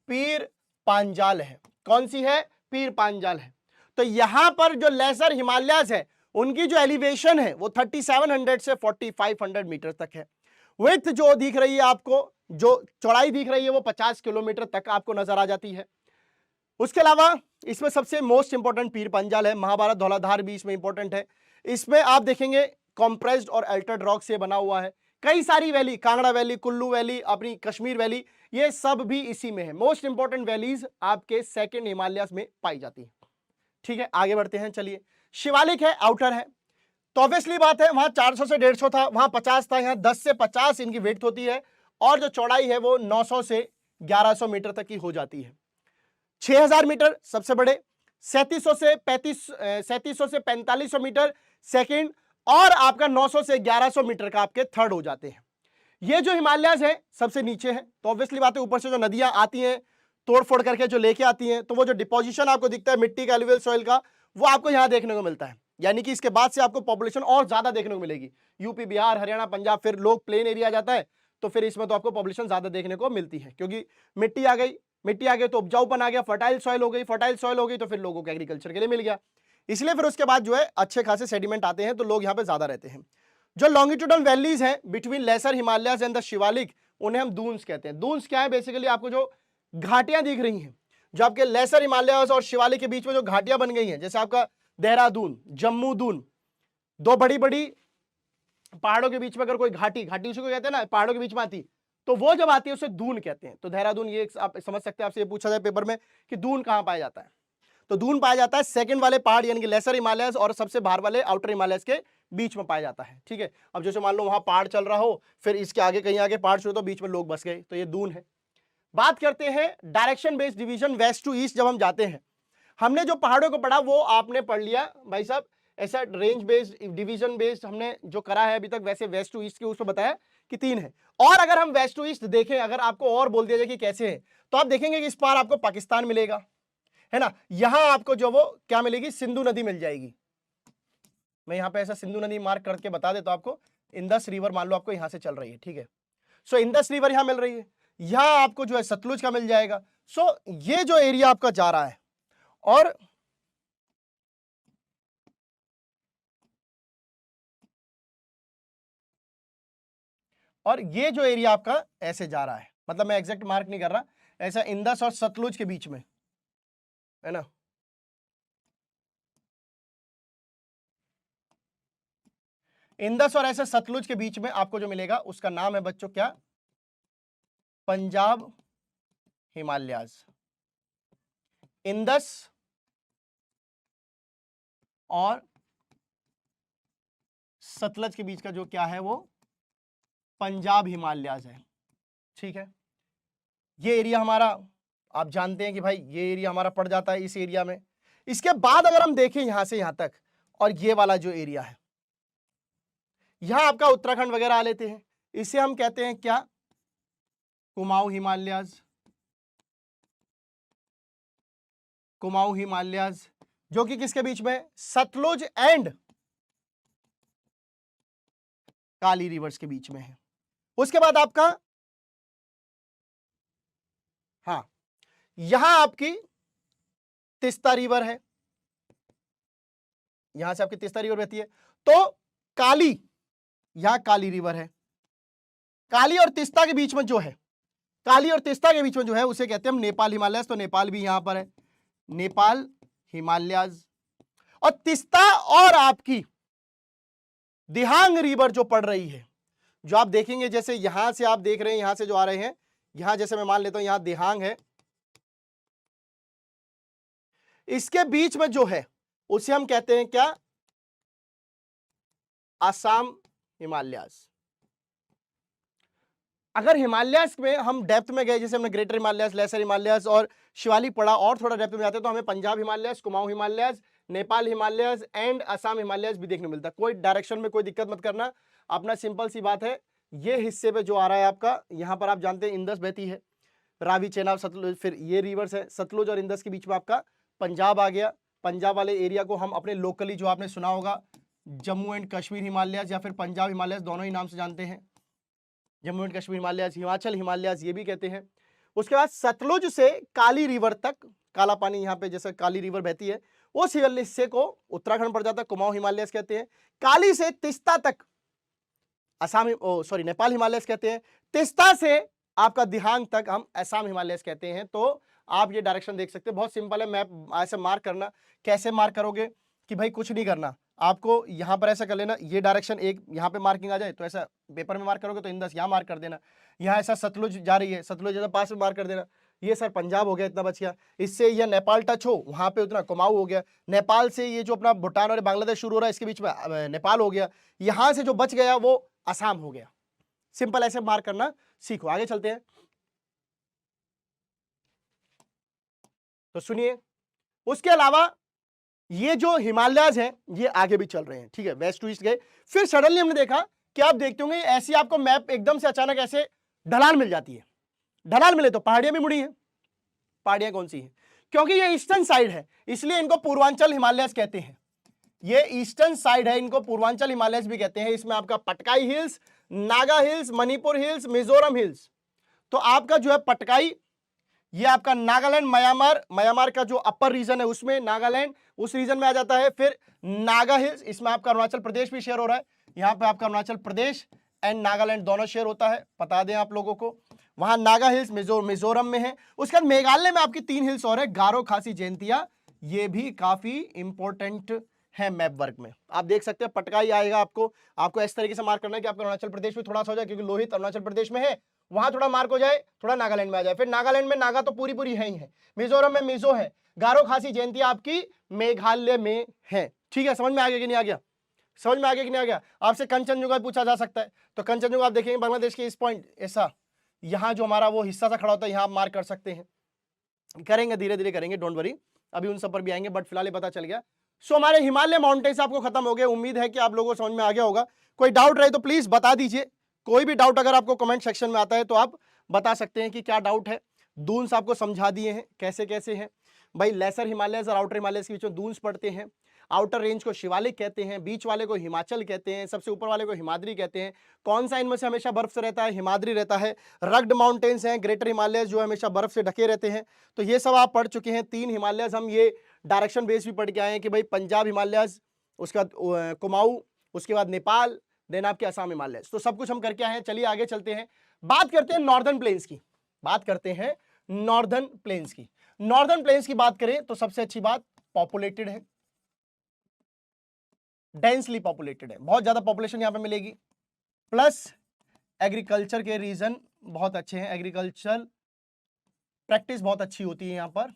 पीर पांजाल है। कौन सी है, पीर पांजाल है। तो यहां पर जो लेसर हिमालयाज है उनकी जो एलिवेशन है वो 3700 से 4500 मीटर तक है। विड्थ जो दिख रही है आपको, जो चौड़ाई दिख रही है वो 50 किलोमीटर तक आपको नजर आ जाती है। उसके अलावा इसमें सबसे मोस्ट इंपॉर्टेंट पीर पंजाल है, महाभारत धौलाधार भी इसमें इंपॉर्टेंट है। इसमें आप देखेंगे कॉम्प्रेस्ड और अल्टर्ड रॉक से बना हुआ है। कई सारी valley, Kangra valley, Kullu valley, अपनी कश्मीर वैली, ये सब भी इसी में है। मोस्ट इंपॉर्टेंट वैलीज आपके सेकंड हिमालयास में पाई जाती है। ठीक है, आगे बढ़ते हैं, चलिए। शिवालिक है, आउटर है, तो ऑब्वियसली बात है वहां 400 से 150 था, वहां 50 था, यहां 10 से 50 इनकी विड्थ होती है, और जो चौड़ाई है वो 900 से 1100 मीटर तक की हो जाती है। 6000 मीटर सबसे बड़े, 3700 से 4500 मीटर सेकंड, और आपका 900 से 1100 मीटर का आपके थर्ड हो जाते हैं। ये जो हिमालयाज है सबसे नीचे है, तो ऑब्वियसली बात है ऊपर से जो नदियां आती हैं तोड़ फोड़ करके जो लेके आती हैं, तो वो जो डिपोजिशन आपको दिखता है मिट्टी का, एलुवियल सॉइल का, वो आपको यहां देखने को मिलता है। यानी कि इसके बाद से आपको पॉपुलेशन और ज्यादा देखने को मिलेगी, यूपी, बिहार, हरियाणा, पंजाब, फिर लोग प्लेन एरिया जाता है तो फिर इसमें तो आपको पॉपुलेशन ज्यादा देखने को मिलती है, क्योंकि मिट्टी आ गई, मिट्टी आ गई तो उपजाऊपन आ गया, फर्टाइल सॉइल हो गई, फर्टाइल सॉइल हो गई तो फिर लोगों को एग्रीकल्चर के लिए मिल गया। इसलिए फिर उसके बाद जो है अच्छे खासे सेडिमेंट आते हैं, तो लोग यहाँ पे ज्यादा रहते हैं। जो लॉन्गिट्यूडल वैलीज हैं between lesser Himalayas and the Shivalik, उन्हें हम दून्स कहते हैं। दून्स क्या है, बेसिकली आपको जो घाटियां दिख रही हैं, जो आपके लेसर हिमालयाज और शिवालिक के बीच में जो घाटियां बन गई हैं, जैसे आपका देहरादून, जम्मू दून, दो बड़ी बड़ी पहाड़ों के बीच में अगर कोई घाटी, घाटी उसी को कहते हैं ना, पहाड़ों के बीच में आती, तो वो जब आती है उसे दून कहते हैं। तो देहरादून, ये आप समझ सकते हैं, आपसे ये पूछा जाए पेपर में कि दून कहां पाया जाता है, तो दून पाया जाता है सेकंड वाले पहाड़ यानी कि लेसर हिमालयस और सबसे बाहर वाले आउटर हिमालयस के बीच में पाया जाता है। ठीक है, अब जैसे मान लो वहां पहाड़ चल रहा हो, फिर इसके आगे कहीं आगे पहाड़ शुरू, तो बीच में लोग बस गए, तो ये दून है। बात करते हैं direction based division west to east. जब हम जाते हैं, हमने जो पहाड़ों को पढ़ा वो आपने पढ़ लिया भाई साहब, ऐसा रेंज बेस्ड डिवीजन बेस्ड हमने जो करा है अभी तक, वैसे वेस्ट टू ईस्ट के उसमें बताया कि 3 है। और अगर हम वेस्ट टू ईस्ट देखें, अगर आपको और बोल दिया जाए कि कैसे है, तो आप देखेंगे कि इस पार आपको पाकिस्तान मिलेगा, है ना, यहां आपको जो वो क्या मिलेगी, सिंधु नदी मिल जाएगी। मैं यहां पे ऐसा सिंधु नदी मार्क करके बता देता हूं आपको, इंदस रिवर मान लो आपको यहां से चल रही है, ठीक है, सो इंदस रिवर यहां मिल रही है, यहां आपको जो है सतलुज का मिल जाएगा। सो ये जो एरिया आपका जा रहा है, और ये जो एरिया आपका ऐसे जा रहा है, मतलब मैं एग्जैक्ट मार्क नहीं कर रहा, ऐसा इंदस और सतलुज के बीच में, है ना, इंदस और ऐसे सतलुज के बीच में आपको जो मिलेगा उसका नाम है बच्चों क्या, पंजाब हिमालयाज। इंदस और सतलज के बीच का जो क्या है वो पंजाब हिमालयाज है, ठीक है। ये एरिया हमारा आप जानते हैं कि भाई ये एरिया हमारा पड़ जाता है इस एरिया में। इसके बाद अगर हम देखें यहां से यहां तक, और ये वाला जो एरिया है, यहां आपका उत्तराखंड वगैरह आ लेते हैं, इसे हम कहते हैं क्या, कुमाऊं हिमालयाज। कुमाऊं हिमालयाज जो कि किसके बीच में, सतलुज एंड काली रिवर्स के बीच में है। उसके बाद आपका, हाँ, यहां आपकी तिस्ता रिवर है, यहां से आपकी तिस्ता रिवर बहती है, तो काली, यहां काली रिवर है, काली और तिस्ता के बीच में जो है, काली और तिस्ता के बीच में जो है उसे कहते हैं हम नेपाल हिमालयाज। तो नेपाल भी यहां पर है, नेपाल हिमालयाज। और तिस्ता और आपकी दिहांग रिवर जो पड़ रही है, जो आप देखेंगे जैसे यहां से आप देख रहे हैं, यहां से जो आ रहे हैं, यहां जैसे मैं मान लेता हूं यहां दिहांग है, इसके बीच में जो है उसे हम कहते हैं क्या, असम हिमालयाज। अगर हिमालयाज में हम डेप्थ में गए, जैसे हमने ग्रेटर हिमालयाज, लेसर हिमालयाज और शिवालिक पढ़ा, और थोड़ा डेप्थ में जाते हैं तो हमें पंजाब हिमालयाज, कुमाऊं हिमालयाज, नेपाल हिमालयाज एंड असम हिमालयाज भी देखने को मिलता है। कोई डायरेक्शन में कोई दिक्कत मत करना, अपना सिंपल सी बात है, ये हिस्से पे जो आ रहा है आपका, यहां पर आप जानते हैं इंदस बहती है, रावी, चेनाब, सतलुज, फिर ये रिवर्स है, सतलुज और इंदस के बीच में आपका पंजाब आ गया। पंजाब वाले एरिया को हम अपने लोकली जो आपने सुना होगा जम्मू एंड कश्मीर हिमालयाज या फिर पंजाब हिमालयाज, दोनों ही नाम से जानते हैं, जम्मू एंड कश्मीर हिमालयाज, हिमाचल हिमालयाज ये भी कहते हैं। उसके बाद सतलुज से काली रिवर तक, काला पानी यहाँ पे जैसे काली रिवर बहती है, उस हिस्से को उत्तराखंड पड़ जाता है, कुमाऊं हिमालयाज कहते हैं। काली से तिस्ता तक असम, सॉरी, नेपाल हिमालयाज कहते हैं। तिस्ता से आपका दिहांग तक हम असम हिमालयाज कहते हैं। तो आप ये डायरेक्शन देख सकते हैं, बहुत सिंपल है, मैप ऐसे मार्क करना। कैसे मार्क करोगे कि भाई कुछ नहीं करना, आपको यहां पर ऐसा कर लेना, ये डायरेक्शन एक यहां पे मार्किंग आ जाए तो ऐसा पेपर में मार्क करोगे तो इंदस यहां मार्क कर देना, यहां ऐसा सतलुज जा रही है, सतलुज जैसा पास में मार्क कर देना, ये सर पंजाब हो गया, इतना बच गया। इससे ये नेपाल टच हो, वहां पे उतना कुमाऊं हो गया। नेपाल से ये जो अपना भूटान और बांग्लादेश शुरू हो रहा है, इसके बीच में नेपाल हो गया। यहां से जो बच गया वो असम हो गया। सिंपल ऐसे मार्क करना सीखो। आगे चलते हैं, तो सुनिए, उसके अलावा ये जो हिमालयाज हैं ये आगे भी चल रहे हैं, ठीक है, वेस्ट टू ईस्ट गए। फिर सडनली हमने देखा कि आप देखते होंगे ऐसी आपको मैप एकदम से अचानक ऐसे ढलान मिल जाती है। ढलान मिले तो पहाड़ियां भी मुड़ी हैं। पहाड़ियां कौन सी हैं? क्योंकि ये ईस्टर्न साइड है, इसलिए इनको पूर्वांचल हिमालयाज कहते हैं। ये ईस्टर्न साइड है, इनको पूर्वांचल हिमालयाज भी कहते हैं। इसमें आपका Patkai hills, Naga hills, Manipur hills, Mizoram hills. तो आपका जो है पटकाई, ये आपका नागालैंड, म्यांमार का जो अपर रीजन है उसमें नागालैंड उस रीजन में आ जाता है। फिर नागा हिल्स, इसमें आपका अरुणाचल प्रदेश भी शेयर हो रहा है। यहाँ पे आपका अरुणाचल प्रदेश एंड नागालैंड दोनों शेयर होता है, बता दें आप लोगों को। वहां नागा हिल्स मिजोरम में है। उसके बाद मेघालय में आपकी 3 हिल्स और है, गारो, खासी, जयंतिया, ये भी काफी इंपॉर्टेंट है मैप वर्क में। आप देख सकते हैं पटकाई आएगा, आपको इस तरीके से मार्क करना है कि आपका अरुणाचल प्रदेश में थोड़ा सा हो जाए, क्योंकि लोहित अरुणाचल प्रदेश में है, वहां थोड़ा मार्क हो जाए, थोड़ा नागालैंड में आ जाए। फिर नागालैंड में नागा तो पूरी पूरी है ही है, मिजोरम में मिजो है, गारो, खासी, जयंतिया आपकी मेघालय में है। ठीक है, समझ में आ गया कि नहीं आ गया? समझ में आ गया कि नहीं आ गया? आपसे कंचनजुंगा पूछा जा सकता है, तो कंचनजुंगा आप देखेंगे बांग्लादेश के इस पॉइंट, ऐसा यहाँ जो हमारा वो हिस्सा सा खड़ा होता है यहाँ आप मार्क कर सकते हैं, करेंगे धीरे धीरे करेंगे, डोंट वरी, अभी उन सब पर भी आएंगे, बट फिलहाल पता चल गया। सो हमारे हिमालय माउंटेन्स आपको खत्म हो गए, उम्मीद है कि आप लोगों को समझ में आ गया होगा। कोई डाउट रहे तो प्लीज बता दीजिए, कोई भी डाउट अगर आपको कमेंट सेक्शन में आता है तो आप बता सकते हैं कि क्या डाउट है। दून्स आपको समझा दिए हैं कैसे कैसे हैं भाई, लेसर हिमालयस और आउटर हिमालयस के बीच में दून्स पड़ते हैं। आउटर रेंज को शिवालिक कहते हैं, बीच वाले को हिमाचल कहते हैं, सबसे ऊपर वाले को हिमाद्री कहते हैं। कौन सा इनमें से हमेशा बर्फ से रहता है? हिमाद्री रहता है। रग्ड माउंटेन्स हैं, ग्रेटर हिमालयस जो हमेशा बर्फ से ढके रहते हैं। तो ये सब आप पढ़ चुके हैं। 3 हिमालयस हम ये डायरेक्शन बेस भी पढ़ के आए हैं कि भाई पंजाब हिमालयस, उसके बाद कुमाऊं, उसके बाद नेपाल, देन आपके असम हिमालयस, तो सब कुछ हम करके आए हैं। चलिए आगे चलते हैं, बात करते हैं नॉर्दर्न प्लेन्स की, बात करते हैं नॉर्दर्न प्लेन्स की। नॉर्दर्न प्लेन्स की बात करें तो सबसे अच्छी बात पॉपुलेटेड है, डेंसली पॉपुलेटेड है, बहुत ज्यादा पॉपुलेशन यहां पे मिलेगी, प्लस एग्रीकल्चर के रीजन बहुत अच्छे हैं, एग्रीकल्चर प्रैक्टिस बहुत अच्छी होती है यहां पर,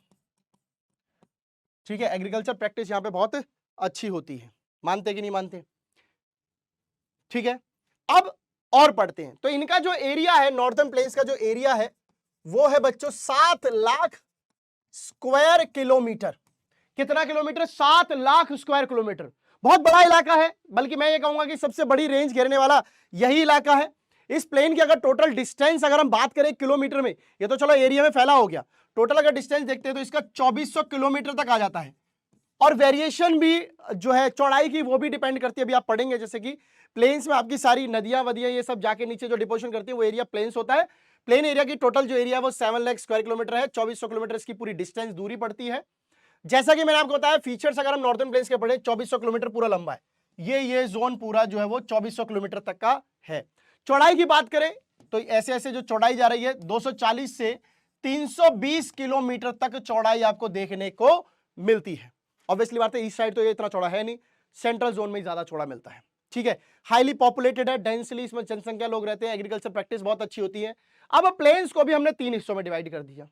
ठीक है, एग्रीकल्चर प्रैक्टिस यहां पे बहुत अच्छी होती है, मानते कि नहीं मानते? ठीक है, अब और पढ़ते हैं। तो इनका जो एरिया है, नॉर्दर्न प्लेन्स का जो एरिया है वो है बच्चों 7 लाख स्क्वायर किलोमीटर। कितना किलोमीटर? 7 लाख स्क्वायर किलोमीटर, बहुत बड़ा इलाका है, बल्कि मैं ये कहूंगा कि सबसे बड़ी रेंज घेरने वाला यही इलाका है। इस प्लेन की अगर टोटल डिस्टेंस अगर हम बात करें किलोमीटर में, ये तो चलो एरिया में फैला हो गया, टोटल अगर डिस्टेंस देखते हैं तो इसका 2400 किलोमीटर तक आ जाता है। और वेरिएशन भी जो है चौड़ाई की वो भी डिपेंड करती है, अभी आप पढ़ेंगे, जैसे कि प्लेन्स में आपकी सारी नदियां वदियां ये सब जाके नीचे जो डिपोजिशन करती है वो एरिया प्लेन्स होता है। प्लेन एरिया की टोटल जो एरिया है वो 7 लाख स्क्वायर किलोमीटर है, 2400 किलोमीटर इसकी पूरी डिस्टेंस दूरी पड़ती है। जैसा कि मैंने आपको बताया फीचर्स अगर हम नॉर्दर्न प्लेन्स के पढ़े, 2400 किलोमीटर पूरा लंबा है, ये जोन पूरा जो है वो 2400 किलोमीटर तक का है। चौड़ाई की बात करें तो ऐसे ऐसे जो चौड़ाई जा रही है 240 से 320 किलोमीटर तक चौड़ाई आपको देखने को मिलती है। ऑब्वियसली बात है, ईस्ट साइड तो ये इतना चौड़ा है नहीं, सेंट्रल जोन में ज्यादा चौड़ा मिलता है, ठीक है। हाईली पॉपुलेटेड है, डेंसली इसमें जनसंख्या लोग रहते हैं, एग्रीकल्चर प्रैक्टिस बहुत अच्छी होती है। अब प्लेन्स को भी हमने 3 हिस्सों में डिवाइड कर दिया।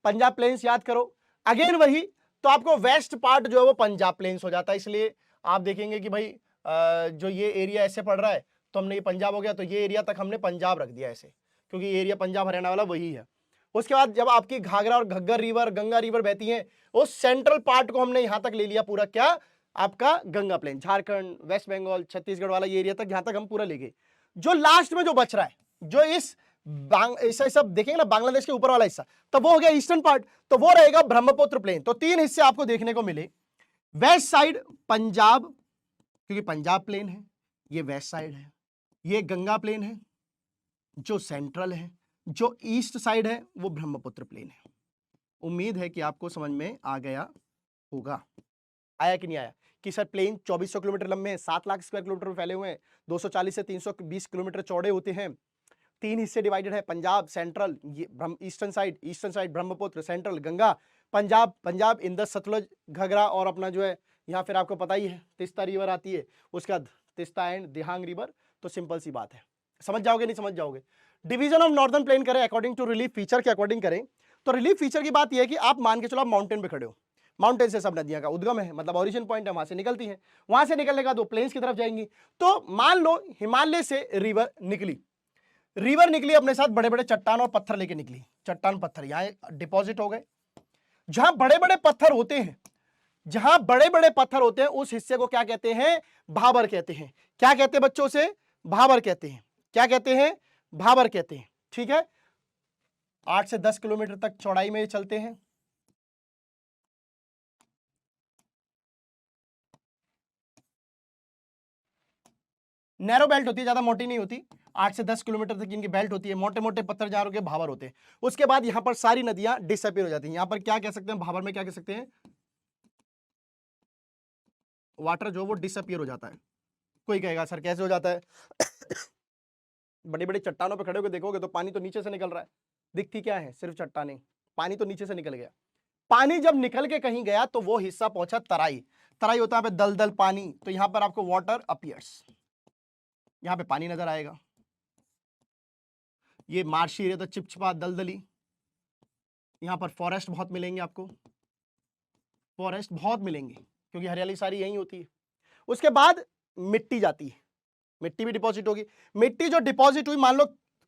पंजाब प्लेन्स याद करो, अगेन वही, तो आपको वेस्ट पार्ट जो है वो पंजाब प्लेन्स हो जाता है, इसलिए आप देखेंगे कि भाई जो ये एरिया ऐसे पड़ रहा है तो हमने ये पंजाब हो गया, तो ये एरिया तक हमने पंजाब रख दिया ऐसे, क्योंकि ये एरिया पंजाब हरियाणा वाला वही है। उसके बाद जब आपकी घाघरा और घग्गर रिवर, गंगा रिवर बहती है, उस सेंट्रल पार्ट को हमने यहां तक ले लिया पूरा, क्या आपका गंगा प्लेन, झारखंड, वेस्ट बंगाल, छत्तीसगढ़ वाला ये एरिया तक, यहां तक हम पूरा ले गए। जो लास्ट में जो बच रहा है, जो इस सब देखेंगे ना बांग्लादेश के ऊपर वाला हिस्सा, तो वो हो गया ईस्टर्न पार्ट, तो वो रहेगा ब्रह्मपुत्र प्लेन। तो 3 हिस्से आपको देखने को मिले, वेस्ट साइड पंजाब, क्योंकि पंजाब प्लेन है, ये वेस्ट साइड है, ये गंगा प्लेन है जो सेंट्रल है, जो ईस्ट साइड है वो ब्रह्मपुत्र प्लेन है। उम्मीद है कि आपको समझ में आ गया होगा, आया कि नहीं आया? कि सर प्लेन 2400 किलोमीटर लंबे हैं, 7 लाख स्क्वायर किलोमीटर में फैले हुए हैं, 240 से 320 किलोमीटर चौड़े होते हैं, 3 हिस्से डिवाइडेड है, पंजाब सेंट्रल, ये eastern side Brahmaputra, central Ganga, Punjab Indus Satluj Ghaghara, और अपना जो है यहाँ फिर आपको पता ही है तिस्ता रिवर आती है, उसके बाद तिस्ता एंड दिहांग रिवर। तो सिंपल सी बात है, समझ जाओगे नहीं समझ जाओगे। डिवीजन ऑफ नॉर्दर्न प्लेन करें अकॉर्डिंग टू रिलीफ फीचर के अकॉर्डिंग करें, तो रिलीफ फीचर की बात यह है कि आप मान के चलो आप माउंटेन पे खड़े हो, माउंटेन से सब नदियां का उद्गम है, मतलब ओरिजिन पॉइंट है, वहां से निकलती है, वहां से निकलने का 2 प्लेन्स की तरफ जाएंगी। तो मान लो हिमालय से रिवर निकली अपने साथ बड़े बड़े चट्टान और पत्थर लेके निकली, चट्टान पत्थर यहां डिपॉजिट हो गए। जहां बड़े बड़े पत्थर होते हैं, उस हिस्से को क्या कहते हैं? भाबर कहते हैं। क्या कहते हैं बच्चों से? भाबर कहते हैं। क्या कहते हैं? भाबर कहते हैं, ठीक है। 8 से 10 किलोमीटर तक चौड़ाई में चलते हैं। नैरो बेल्ट होती है, ज्यादा मोटी नहीं होती, 8 से 10 किलोमीटर तक इनकी बेल्ट होती है, मोटे मोटे पत्थर जहां रुके भाबर होते हैं। उसके बाद यहां पर सारी नदियां डिसअपीयर हो जाती हैं। यहां पर क्या कह सकते हैं? भाबर में क्या कह सकते हैं? वाटर जो वो डिसअपीयर हो जाता है। कोई कहेगा सर कैसे हो जाता है? बड़ी बड़ी चट्टानों पे खड़े होकर देखोगे तो पानी तो नीचे से निकल रहा है, दिखती क्या है? सिर्फ चट्टानें, पानी तो नीचे से निकल गया। पानी जब निकल के कहीं गया तो वो हिस्सा पहुंचा तराई, तराई होता है दलदल पानी, तो यहां पर आपको वाटर अपीयर्स, यहां पे पानी नजर आएगा। ये मार्शी एरिया तो चिपचिपा दलदली, यहां पर फॉरेस्ट बहुत मिलेंगे आपको, फॉरेस्ट बहुत मिलेंगे क्योंकि हरियाली सारी यहीं होती है। उसके बाद मिट्टी जाती है, मिट्टी भी डिपॉजिट होगी। मिट्टी जो डिपॉजिट हुई मान लो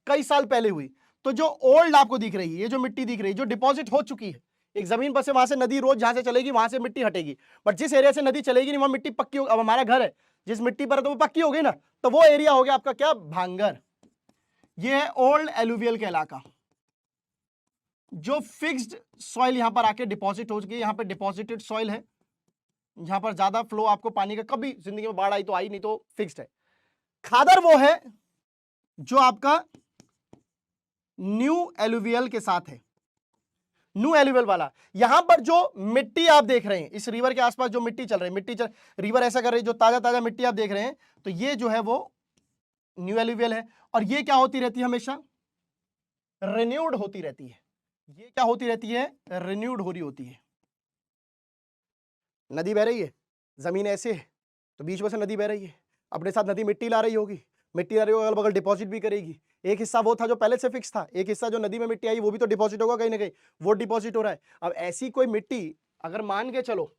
कई साल पहले हुई, तो जो ओल्ड आपको दिख रही है, ये जो मिट्टी दिख रही है जो डिपॉजिट हो चुकी है, एक जमीन पर से वहां से नदी रोज जहां से चलेगी वहां से मिट्टी हटेगी, बट जिस एरिया से नदी चलेगी नहीं वहां मिट्टी पक्की होगी। अब हमारा घर है जिस मिट्टी पर है तो वो पक्की हो गई ना, तो वो एरिया हो गया आपका क्या, भांगर। ये है ओल्ड एलुवियल का इलाका, जो फिक्स्ड सॉइल यहां पर आके डिपॉजिट हो चुकी है, यहां पर डिपॉजिटेड सॉइल है, यहां पर ज्यादा फ्लो आपको पानी का, कभी जिंदगी में बाढ़ आई तो आई, नहीं तो फिक्स्ड है। खादर वो है जो आपका न्यू एलुवियल के साथ है, न्यू एलुवियल वाला। यहां पर जो मिट्टी आप देख रहे हैं, इस रिवर के आसपास जो मिट्टी चल रही है, रिवर ऐसा कर रही है, जो ताजा ताजा मिट्टी आप देख रहे हैं, तो ये जो है वो न्यू एलुवियल है। और ये क्या होती रहती है, हमेशा रिन्यूड होती रहती है। ये क्या होती रहती है, रिन्यूड हो रही होती है। नदी बह रही है, जमीन ऐसे है तो बीच में से नदी बह रही है, अपने साथ नदी मिट्टी ला रही होगी, मिट्टी ला रही होगी, अगल बगल डिपॉजिट भी करेगी। एक हिस्सा वो था जो पहले से फिक्स था, एक हिस्सा जो नदी में मिट्टी आई वो भी तो डिपॉजिट होगा कहीं ना कहीं, वो डिपॉजिट हो रहा है। अब ऐसी कोई मिट्टी अगर मान के चलो,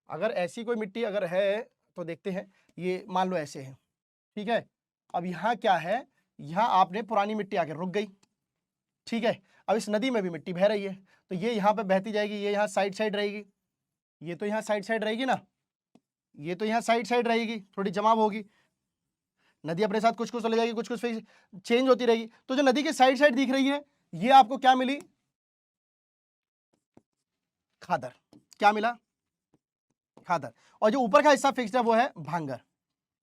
अगर ऐसी कोई मिट्टी अगर है तो देखते हैं, ये मान लो ऐसे है, ठीक है। अब यहाँ क्या है, यहाँ आपने पुरानी मिट्टी आके रुक गई, ठीक है। अब इस नदी में भी मिट्टी बह रही है, तो ये यहाँ पे बहती जाएगी, ये यहाँ साइड साइड रहेगी, ये तो यहाँ साइड साइड रहेगी ना, ये तो यहाँ साइड साइड रहेगी, थोड़ी जमाव होगी, नदी अपने साथ कुछ कुछ चले जाएगी, कुछ कुछ चेंज होती रहेगी। तो जो नदी के साइड साइड दिख रही है, ये आपको क्या मिली, खादर। क्या मिला, खादर। और जो ऊपर का हिस्सा फिक्स्ड है वो है भांगर।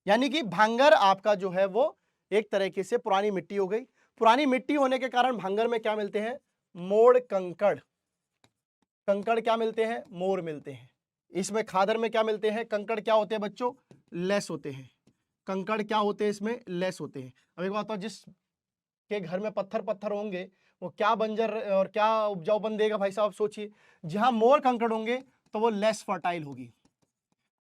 यानी कि भांगर आपका जो है वो एक तरीके से पुरानी मिट्टी हो गई। पुरानी मिट्टी होने के कारण भांगर में क्या मिलते हैं, मोड़ कंकड़। कंकड़ क्या मिलते हैं, मोर मिलते हैं। इसमें खादर में क्या मिलते हैं, कंकड़ क्या होते हैं बच्चों, लेस होते हैं। कंकड़ क्या होते हैं, इसमें लेस होते हैं। अब एक बात तो, जिस के घर में पत्थर पत्थर होंगे वो क्या बंजर और क्या उपजाऊपन देगा भाई साहब, सोचिए। जहां मोर कंकड़ होंगे तो वो लेस फर्टाइल होगी।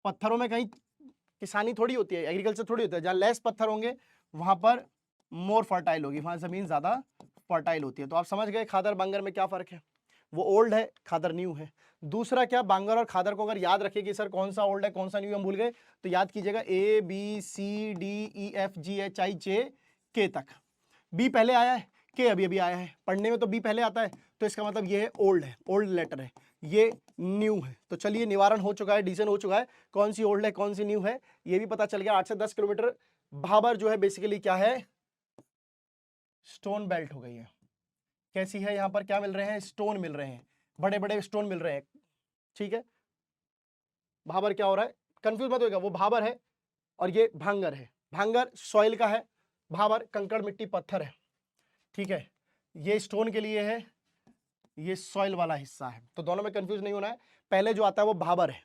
पत्थरों में कहीं किसानी थोड़ी होती है, एग्रीकल्चर थोड़ी होता है। जहां लेस पत्थर होंगे वहां पर मोर फर्टाइल होगी, वहां जमीन ज्यादा फर्टाइल होती है। तो आप समझ गए खादर बांगर में क्या फर्क है, वो ओल्ड है, खादर न्यू है। दूसरा क्या, बांगर और खादर को अगर याद रखिए सर कौन सा ओल्ड है कौन सा न्यू, हम भूल गए, तो याद कीजिएगा ABCDEFGHIJ के तक। बी पहले आया है, के अभी अभी आया है, पढ़ने में तो बी पहले आता है, तो इसका मतलब ये है ओल्ड है, ओल्ड लेटर है, ये न्यू है। तो चलिए निवारण हो चुका है, डिसीजन हो चुका है, कौन सी ओल्ड है कौन सी न्यू है, ये भी पता चल गया। 8 से 10 किलोमीटर भाबर जो है बेसिकली क्या है, स्टोन बेल्ट हो गई है। कैसी है, यहाँ पर क्या मिल रहे हैं, स्टोन मिल रहे हैं, बड़े बड़े स्टोन मिल रहे हैं, ठीक है। भाबर क्या हो रहा है, कंफ्यूज मत होगा, वो भाबर है और ये भांगर है। भांगर सॉइल का है, भाबर कंकड़ मिट्टी पत्थर है, ठीक है। ये स्टोन के लिए है, ये सॉइल वाला हिस्सा है। तो दोनों में कंफ्यूज नहीं होना है, पहले जो आता है वो भाबर है,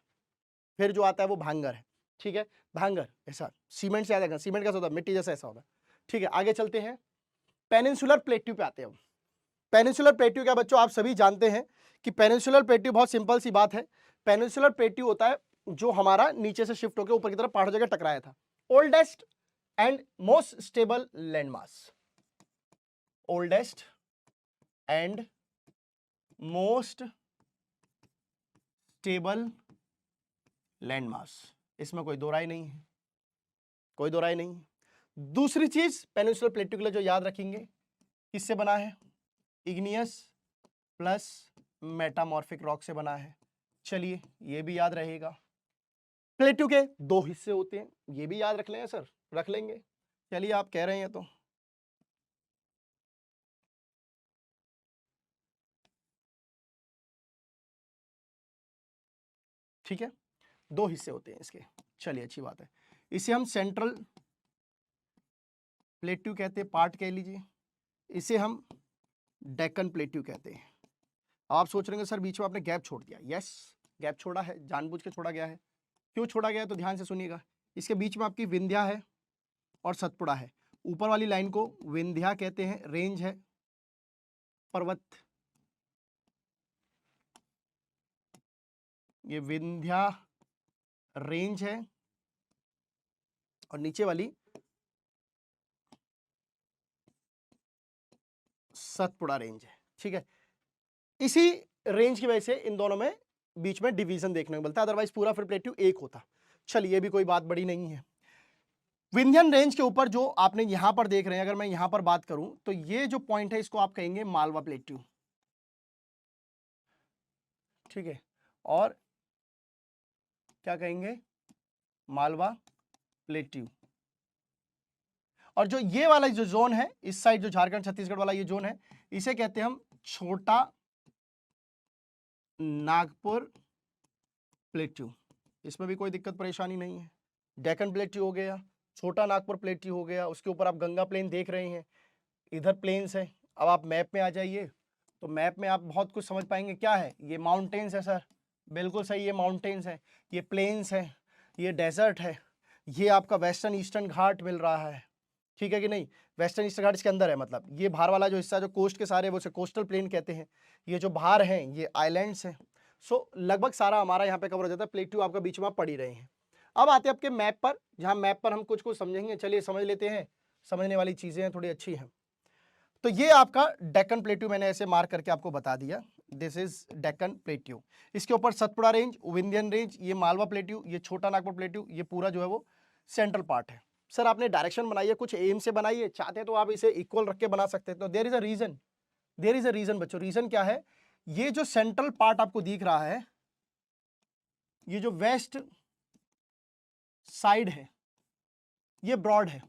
फिर जो आता है वो भांगर है, ठीक है। भांगर ऐसा सीमेंट से आएगा, सीमेंट का होता है, मिट्टी जैसा ऐसा होता है, ठीक है। आगे चलते हैं, पेनिनसुलर प्लेट्यू पे आते हैं। पेनिनसुलर प्लेट्यू क्या बच्चों, आप सभी जानते हैं कि पेनिनसुलर प्लेट्यू बहुत सिंपल सी बात है। पेनिनसुलर प्लेट्यू होता है जो हमारा नीचे से शिफ्ट होकर ऊपर की तरफ पहाड़ों जगह टकराया था। Oldest and most stable landmass, oldest and most stable landmass, इसमें कोई दो राय नहीं है, कोई दो राय नहीं है। दूसरी चीज पेनिनसुलर प्लेट्यू के लिए जो याद रखेंगे, किससे बना है, इग्नियस प्लस मेटामॉर्फिक रॉक से बना है। चलिए ये भी याद रहेगा। प्लेट्यू के दो हिस्से होते हैं, ये भी याद रख लेंगे सर, रख लेंगे, चलिए आप कह रहे हैं तो। ठीक है, दो हिस्से होते हैं इसके, चलिए अच्छी बात है। इसे हम सेंट्रल प्लेट्यू कहते हैं, पार्ट कह लीजिए, इसे हम डेक्कन प्लेट्यू कहते हैं। आप सोच रहे हैं सर बीच में आपने गैप छोड़ दिया, यस गैप छोड़ा है, जानबूझ के छोड़ा गया है। क्यों छोड़ा गया है तो ध्यान से सुनिएगा। इसके बीच में आपकी विंध्या है और सतपुड़ा है, ऊपर वाली लाइन को विंध्या कहते हैं, रेंज है, पर्वत, ये विंध्या रेंज है, और नीचे वाली सतपुड़ा रेंज है, ठीक है। इसी रेंज की वजह से इन दोनों में बीच में डिवीजन देखने को मिलता है, अदरवाइज पूरा फिर प्लेट्यू एक होता। चलिए ये भी कोई बात बड़ी नहीं है। विंध्यन रेंज के ऊपर जो आपने यहां पर देख रहे हैं, अगर मैं यहां पर बात करूं तो ये जो पॉइंट है इसको आप कहेंगे मालवा प्लेट्यू, ठीक है, और क्या कहेंगे, मालवा प्लेट्यू। और जो ये वाला जो जोन है इस साइड, जो झारखंड छत्तीसगढ़ वाला ये जोन है, इसे कहते हैं हम छोटा नागपुर प्लेट्यू। इसमें भी कोई दिक्कत परेशानी नहीं है। डेक्कन प्लेट्यू हो गया, छोटा नागपुर प्लेट्यू हो गया, उसके ऊपर आप गंगा प्लेन देख रहे हैं, इधर प्लेन्स है। अब आप मैप में आ जाइए तो मैप में आप बहुत कुछ समझ पाएंगे। क्या है ये, माउंटेन्स है सर, बिल्कुल सही, ये माउंटेन्स है, ये प्लेन्स है, ये डेजर्ट है, ये आपका वेस्टर्न ईस्टर्न घाट मिल रहा है, ठीक है कि नहीं। वेस्टर्न ईस्टर्न घाट इसके अंदर है, मतलब ये बाहर वाला जो हिस्सा जो कोस्ट के सारे वो कोस्टल प्लेन कहते हैं, ये जो बाहर हैं ये आइलैंड्स हैं। सो लगभग सारा हमारा यहाँ पे कवर हो जाता है। प्लेट्यू आपका बीच में आप पढ़ ही रहे हैं। अब आते हैं आपके मैप पर, जहाँ मैप पर हम कुछ कुछ समझेंगे। चलिए समझ लेते हैं, समझने वाली चीजें हैं, थोड़ी अच्छी हैं। तो ये आपका डेक्कन प्लेट्यू मैंने ऐसे मार्क करके आपको बता दिया, दिस इज डेक्कन प्लेट्यू। इसके ऊपर सतपुड़ा रेंज, विंध्यन रेंज, ये मालवा प्लेट्यू, ये छोटा नागपुर प्लेट्यू, ये पूरा जो है वो सेंट्रल पार्ट है। सर आपने डायरेक्शन बनाई है, कुछ एम से बनाई है, चाहते तो आप इसे इक्वल रख के बना सकते हैं। तो there is a region, there is a region बच्चों। रीजन क्या है, ये जो सेंट्रल पार्ट आपको दिख रहा है, ये जो वेस्ट साइड है ये ब्रॉड है,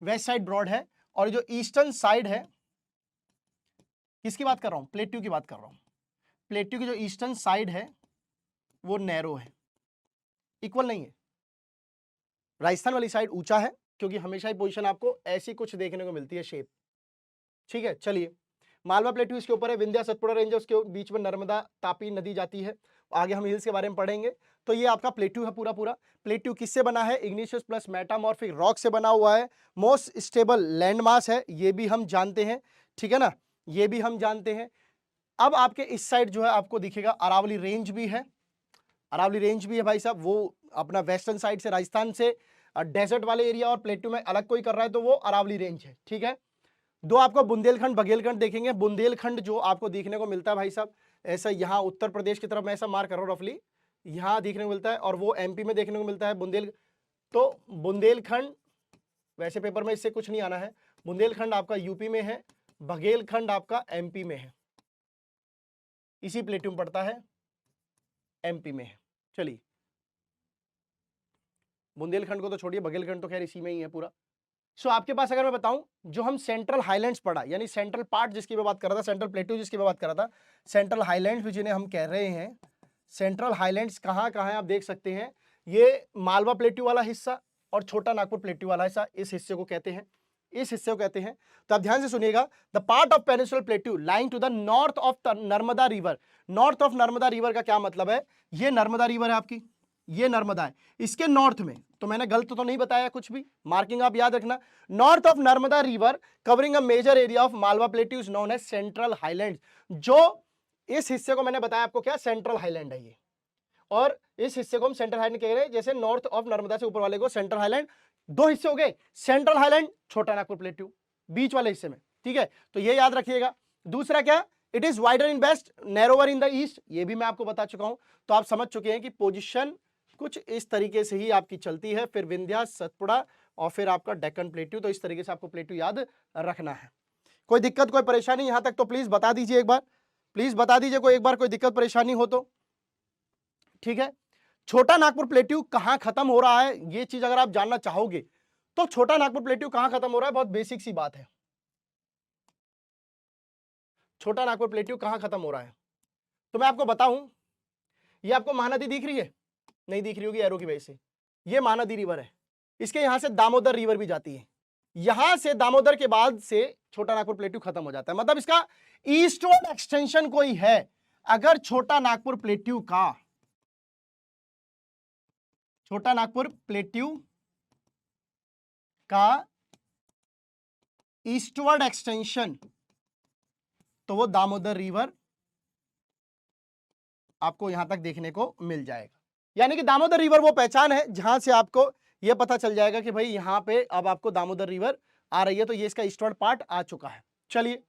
वेस्ट साइड ब्रॉड है, और जो ईस्टर्न साइड है, किसकी बात कर रहा हूं, प्लेट्यू की बात कर रहा हूं। प्लेट्यू की जो ईस्टर्न साइड है वो नैरो है, इक्वल नहीं है। राजस्थान वाली साइड ऊंचा है, क्योंकि हमेशा ही पोजीशन आपको ऐसी कुछ देखने को मिलती है शेप, ठीक है। चलिए, मालवा प्लेट्यू इसके ऊपर है, विंध्या सतपुड़ा रेंज है, उसके बीच में नर्मदा तापी नदी जाती है। आगे हम हिल्स के बारे में पढ़ेंगे। तो ये आपका प्लेट्यू है पूरा पूरा। प्लेट्यू किससे बना है, इग्निशियस प्लस मेटामॉर्फिक रॉक से बना हुआ है। मोस्ट स्टेबल लैंड मास है, ये भी हम जानते हैं, ठीक है ना, ये भी हम जानते हैं। अब आपके इस साइड जो है आपको दिखेगा अरावली रेंज भी है, अरावली रेंज भी है भाई साहब, वो अपना वेस्टर्न साइड से, राजस्थान से डेजर्ट वाले एरिया और प्लेट्यू में अलग कोई कर रहा है तो वो अरावली रेंज है, ठीक है। दो आपको बुंदेलखंड बघेलखंड देखेंगे। बुंदेलखंड जो आपको देखने को मिलता है भाई साहब, ऐसा यहाँ उत्तर प्रदेश की तरफ मैं ऐसा मार्क कर रहा हूँ रफली, यहाँ देखने को मिलता है, और वो एमपी में देखने को मिलता है बुंदेल। तो बुंदेलखंड, वैसे पेपर में इससे कुछ नहीं आना है, बुंदेलखंड आपका यूपी में है, बघेलखंड आपका एमपी में है, इसी प्लेट्यू में पड़ता है, एमपी में है। चलिए, बुंदेलखंड को तो छोड़िए, बघेलखंड तो खैर इसी में ही है पूरा। सो आपके पास अगर मैं बताऊं, जो हम सेंट्रल हाईलैंड्स पढ़ा, यानी सेंट्रल पार्ट जिसकी मैं बात कर रहा था, सेंट्रल प्लेट्यू जिसकी मैं बात कर रहा था, सेंट्रल हाईलैंड्स भी जिन्हें हम कह रहे हैं, सेंट्रल हाईलैंड्स कहाँ कहाँ है आप देख सकते हैं। ये मालवा प्लेट्यू वाला हिस्सा और छोटा नागपुर प्लेट्यू वाला हिस्सा, इस हिस्से को कहते हैं, इस हिस्से को कहते हैं। तो आप ध्यान से सुनिएगा, the part of peninsular plateau lying to the north of Narmada river. North of Narmada river का क्या मतलब है, ये नर्मदा रिवर है आपकी, ये नर्मदा है, इसके नॉर्थ में, तो मैंने गलत तो नहीं बताया कुछ भी, मार्किंग आप याद रखना। North of Narmada river covering a major area of Malwa plateau is known as central highland. जो इस हिस्से को मैंने बताया आपको क्या, सेंट्रल हाईलैंड है ये, और इस हिस्से को हम सेंट्रल हाईलैंड कह रहे हैं, जैसे नॉर्थ ऑफ नर्मदा से ऊपर वाले को सेंट्रल हाईलैंड। दो हिस्से हो गए, सेंट्रल हाईलैंड, छोटा नागपुर प्लेट्यू बीच वाले हिस्से में, ठीक है। तो ये याद रखिएगा। दूसरा क्या, it is wider in west, narrower in the east, ये भी मैं आपको बता चुका हूं। तो आप समझ चुके हैं कि पोजिशन कुछ इस तरीके से ही आपकी चलती है, फिर विंध्या, सतपुड़ा, और फिर आपका डेक्कन प्लेट्यू। तो इस तरीके से आपको प्लेट्यू याद रखना है। कोई दिक्कत कोई परेशानी यहां तक तो प्लीज बता दीजिए एक बार, प्लीज बता दीजिए कोई एक बार कोई दिक्कत परेशानी हो तो, ठीक है। छोटा नागपुर प्लेट्यू कहां खत्म हो रहा है, ये चीज अगर आप जानना चाहोगे तो छोटा नागपुर प्लेट्यू कहां खत्म हो रहा है, बहुत बेसिक सी बात है। छोटा नागपुर प्लेट्यू कहां खत्म हो रहा है, तो मैं आपको बताऊं, ये आपको महानदी दिख रही है, नहीं दिख रही होगी एरो की वजह से, ये महानदी रिवर है, इसके यहां से दामोदर रिवर भी जाती है, यहां से दामोदर के बाद से छोटा नागपुर प्लेट्यू खत्म हो जाता है। मतलब इसका ईस्टवर्ड एक्सटेंशन कोई है, अगर छोटा नागपुर प्लेट्यू का ईस्टवर्ड एक्सटेंशन, तो वो दामोदर रिवर आपको यहां तक देखने को मिल जाएगा। यानी कि दामोदर रिवर वो पहचान है जहां से आपको यह पता चल जाएगा कि भाई यहां पे अब आपको दामोदर रिवर आ रही है, तो ये इसका ईस्टवर्ड पार्ट आ चुका है। चलिए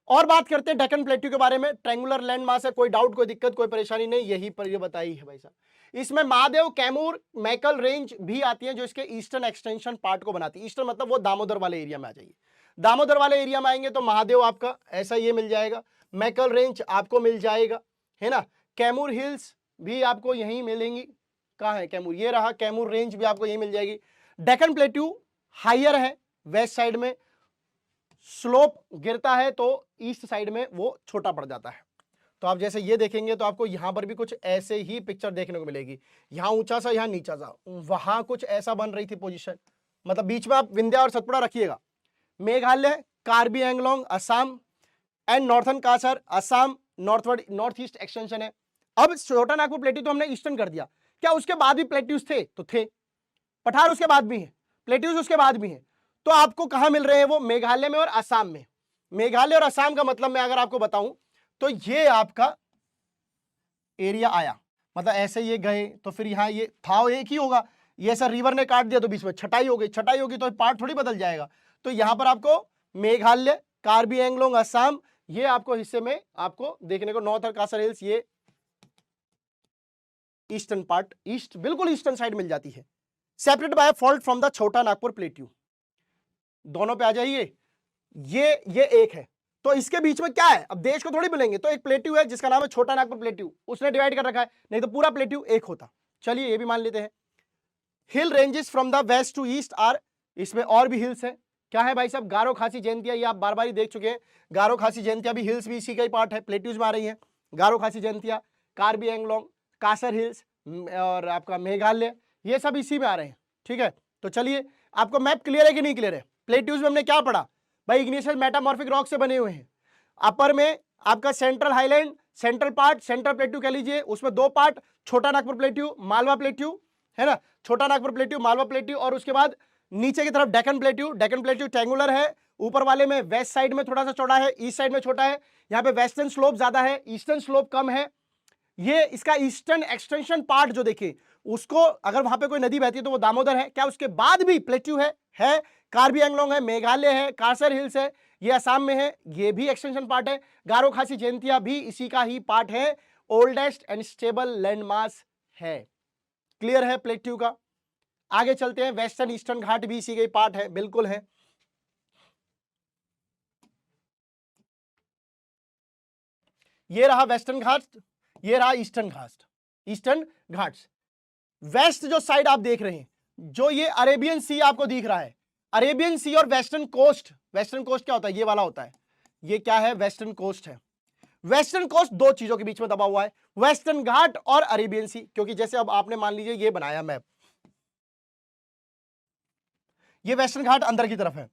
और बात करते हैं डेक्कन प्लेट्यू के बारे में। ट्रायंगुलर लैंड मास है, कोई डाउट कोई दिक्कत कोई परेशानी नहीं, यही पर ये बताई है भाई साहब। इसमें महादेव, कैमूर, मैकल रेंज भी आती है जो इसके ईस्टर्न एक्सटेंशन पार्ट को बनाती है। ईस्टर्न मतलब वो दामोदर वाले एरिया में आ जाइए। दामोदर वाले एरिया में आएंगे तो महादेव आपका ऐसा ये मिल जाएगा, मैकल रेंज आपको मिल जाएगा, है ना। कैमूर हिल्स भी आपको यहीं मिलेंगी। कहाँ है कैमूर? ये रहा, कैमूर रेंज भी आपको यहीं मिल जाएगी। डेक्कन प्लेट्यू हायर है, वेस्ट साइड में स्लोप गिरता है तो ईस्ट साइड में वो छोटा पड़ जाता है। तो आप जैसे ये देखेंगे तो आपको यहां पर भी कुछ ऐसे ही पिक्चर देखने को मिलेगी, यहां ऊंचा सा, यहां नीचा सा, वहां कुछ ऐसा बन रही थी पोजीशन। मतलब बीच में आप विंध्या और सतपुड़ा रखिएगा। Meghalaya, Karbi Anglong Assam and northern Cachar Assam north east extension है। अब छोटा नागपुर प्लेट्यू तो हमने ईस्टर्न कर दिया, क्या उसके बाद भी प्लेट्यूज थे? तो थे। पठार उसके बाद भी है, प्लेट्यूज उसके बाद भी है। तो आपको कहां मिल रहे हैं वो? मेघालय में और असम में। मेघालय और असम का मतलब मैं अगर आपको बताऊं तो ये आपका एरिया आया, मतलब ऐसे ये गए तो फिर यहां ये था एक ही होगा, ये ऐसा रिवर ने काट दिया तो बीच में छटाई हो गई, छटाई होगी तो पार्ट थोड़ी बदल जाएगा। तो यहां पर आपको मेघालय, कार्बी एंगलोंग असम, ये आपको हिस्से में आपको देखने को नॉर्थ और कासर हिल्स, ये ईस्टर्न पार्ट, ईस्ट बिल्कुल ईस्टर्न साइड मिल जाती है। Separate by fault from the छोटा नागपुर प्लेट्यू। दोनों पे आ जाइए, ये एक है तो इसके बीच में क्या है? अब देश को थोड़ी मिलेंगे, तो एक प्लेट्यू है जिसका नाम है छोटा नागपुर प्लेट्यू, उसने डिवाइड कर रखा है, नहीं तो पूरा प्लेट्यू एक होता। चलिए ये भी मान लेते हैं। Hill ranges from the west to east are, इसमें और भी हिल्स है। क्या है भाई साहब? गारो खासी जयंतिया, ये आप बार बार ही देख चुके हैं। गारो खासी जयंतिया भी हिल्स भी इसी का ही पार्ट है, प्लेट्यूज में आ रही है। गारो खासी जयंतिया, कार्बी एंगलोंग, कासर हिल्स और आपका मेघालय, ये सब इसी में आ रहे हैं। ठीक है, तो चलिए आपको मैप क्लियर है कि नहीं क्लियर है? प्लेट्यूज में हमने क्या पढ़ा भाई? इग्निशियल मेटामॉर्फिक रॉक से बने हुए हैं। अपर में आपका central highland, central part, central plateau कह लीजिए, उसमें दो पार्ट, छोटा नागपुर प्लेट्यू, मालवा प्लेट्यू, है ना, छोटा नागपुर प्लेट्यू, मालवा प्लेट्यू, और उसके बाद नीचे की तरफ Deccan plateau. Deccan plateau triangular है, ऊपर वाले में वेस्ट साइड में थोड़ा सा चौड़ा है, ईस्ट साइड में छोटा है। यहाँ पे वेस्टर्न स्लोप ज्यादा है, ईस्टर्न स्लोप कम है। ये इसका ईस्टर्न एक्सटेंशन पार्ट जो देखिए, उसको अगर वहां पे कोई नदी बहती है तो वो दामोदर है। क्या उसके बाद भी प्लेट्यू है? कार्बी एंगलोंग है, मेघालय है, कासर हिल्स है, ये असम में है, ये भी एक्सटेंशन पार्ट है। गारो खासी जयंतिया भी इसी का ही पार्ट है। ओल्डेस्ट एंड स्टेबल लैंडमास है। क्लियर है प्लेट्यू का? आगे चलते हैं। वेस्टर्न ईस्टर्न घाट भी इसी का ही पार्ट है, बिल्कुल है। ये रहा वेस्टर्न घाट, ये रहा ईस्टर्न घाट। ईस्टर्न घाट्स वेस्ट जो साइड आप देख रहे हैं, जो ये अरेबियन सी आपको दिख रहा है, अरेबियन सी और वेस्टर्न कोस्ट। वेस्टर्न कोस्ट क्या होता है? ये वाला होता है। ये क्या है? वेस्टर्न कोस्ट है। वेस्टर्न कोस्ट दो चीजों के बीच में दबा हुआ है, वेस्टर्न घाट और अरेबियन सी। क्योंकि जैसे अब आपने मान लीजिए ये बनाया मैप, ये वेस्टर्न घाट अंदर की तरफ है,